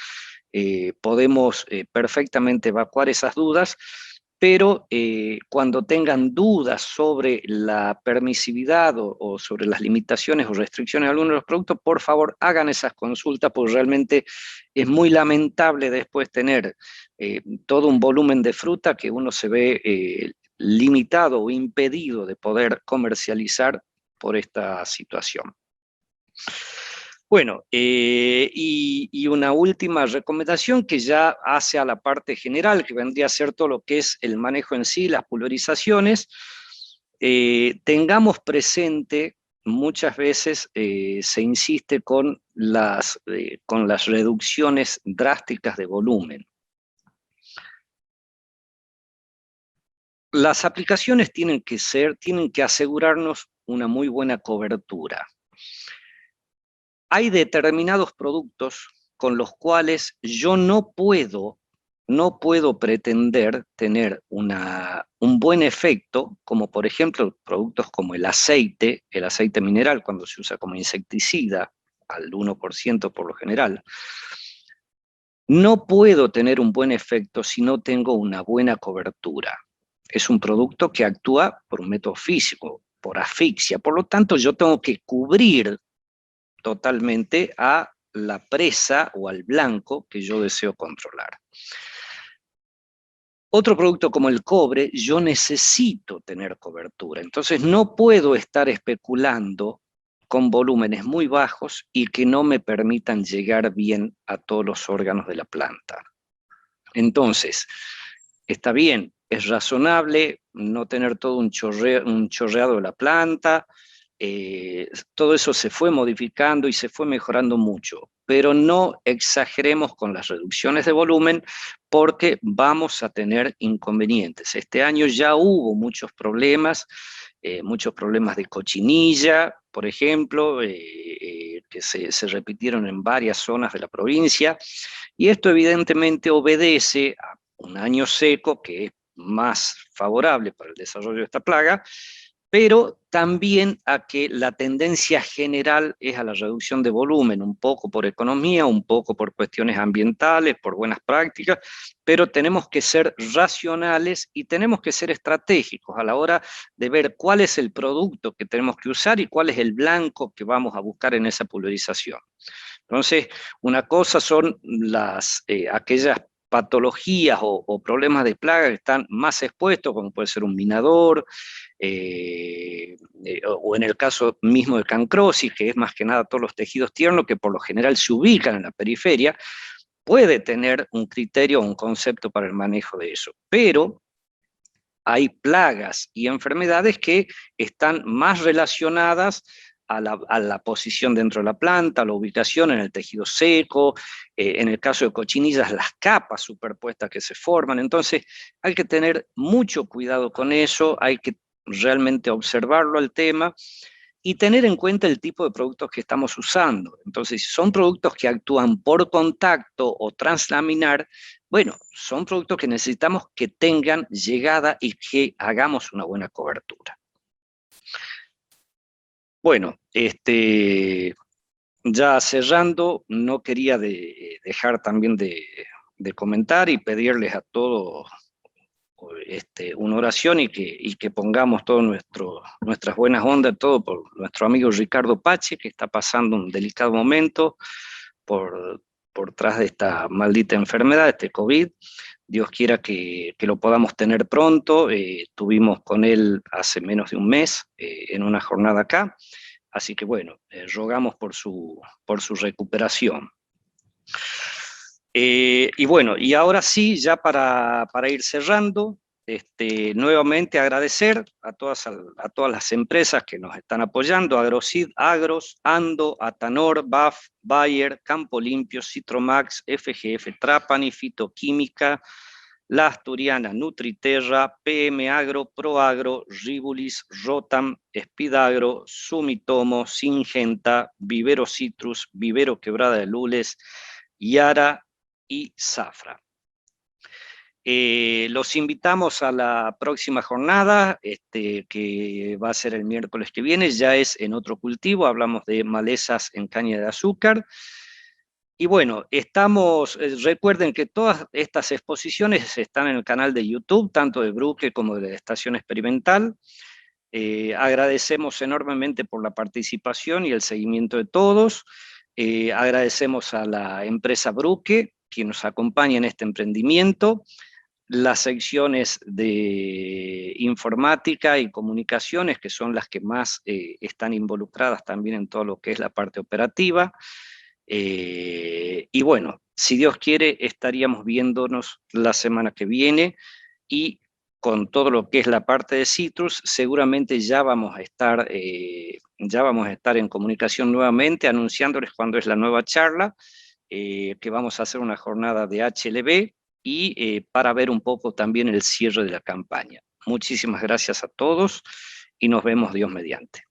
podemos perfectamente evacuar esas dudas, pero cuando tengan dudas sobre la permisividad o sobre las limitaciones o restricciones de algunos de los productos, por favor hagan esas consultas, porque realmente es muy lamentable después tener todo un volumen de fruta que uno se ve limitado o impedido de poder comercializar por esta situación. Bueno, y una última recomendación que ya hace a la parte general, que vendría a ser todo lo que es el manejo en sí, las pulverizaciones. Tengamos presente, muchas veces se insiste con las reducciones drásticas de volumen. Las aplicaciones tienen que asegurarnos una muy buena cobertura. Hay determinados productos con los cuales yo no puedo pretender tener un buen efecto, como por ejemplo productos como el aceite mineral, cuando se usa como insecticida, al 1% por lo general. No puedo tener un buen efecto si no tengo una buena cobertura. Es un producto que actúa por un método físico, por asfixia, por lo tanto yo tengo que cubrir totalmente a la presa o al blanco que yo deseo controlar. Otro producto como el cobre, yo necesito tener cobertura, entonces no puedo estar especulando con volúmenes muy bajos y que no me permitan llegar bien a todos los órganos de la planta. Entonces, está bien, es razonable no tener todo un chorreado de la planta. Todo eso se fue modificando y se fue mejorando mucho, pero no exageremos con las reducciones de volumen porque vamos a tener inconvenientes. Este año ya hubo muchos problemas de cochinilla, por ejemplo, que se repitieron en varias zonas de la provincia, y esto evidentemente obedece a un año seco que es más favorable para el desarrollo de esta plaga, pero también a que la tendencia general es a la reducción de volumen, un poco por economía, un poco por cuestiones ambientales, por buenas prácticas, pero tenemos que ser racionales y tenemos que ser estratégicos a la hora de ver cuál es el producto que tenemos que usar y cuál es el blanco que vamos a buscar en esa pulverización. Entonces, una cosa son aquellas patologías o problemas de plaga que están más expuestos, como puede ser un minador, o en el caso mismo de cancrosis, que es más que nada todos los tejidos tiernos que por lo general se ubican en la periferia, puede tener un criterio o un concepto para el manejo de eso. Pero hay plagas y enfermedades que están más relacionadas a la posición dentro de la planta, a la ubicación en el tejido seco, en el caso de cochinillas, las capas superpuestas que se forman. Entonces hay que tener mucho cuidado con eso, hay que realmente observarlo al tema y tener en cuenta el tipo de productos que estamos usando. Entonces, si son productos que actúan por contacto o translaminar, bueno, son productos que necesitamos que tengan llegada y que hagamos una buena cobertura. Bueno, ya cerrando, no quería dejar también de comentar y pedirles a todos una oración y que pongamos todas nuestras buenas ondas, todo por nuestro amigo Ricardo Pache, que está pasando un delicado momento por tras de esta maldita enfermedad, este COVID. Dios quiera que lo podamos tener pronto. Estuvimos con él hace menos de un mes en una jornada acá, así que bueno, rogamos por su recuperación. Y bueno, y ahora sí, ya para ir cerrando, nuevamente agradecer a todas las empresas que nos están apoyando: Agrosid, Agros, Ando, Atanor, BAF, Bayer, Campo Limpio, Citromax, FGF Trapani, Fitoquímica, La Asturiana, Nutriterra, PM Agro, Proagro, Ribulis, Rotam, Espidagro, Sumitomo, Singenta, Vivero Citrus, Vivero Quebrada de Lules, Yara y Zafra. Los invitamos a la próxima jornada, que va a ser el miércoles que viene, ya es en otro cultivo, hablamos de malezas en caña de azúcar. Y bueno, recuerden que todas estas exposiciones están en el canal de YouTube, tanto de Brugge como de la Estación Experimental. Agradecemos enormemente por la participación y el seguimiento de todos. Agradecemos a la empresa Brugge, quien nos acompaña en este emprendimiento, las secciones de informática y comunicaciones, que son las que más están involucradas también en todo lo que es la parte operativa. Y bueno, si Dios quiere, estaríamos viéndonos la semana que viene, y con todo lo que es la parte de Citrus, seguramente ya vamos a estar en comunicación nuevamente, anunciándoles cuándo es la nueva charla, que vamos a hacer una jornada de HLB, y para ver un poco también el cierre de la campaña. Muchísimas gracias a todos y nos vemos Dios mediante.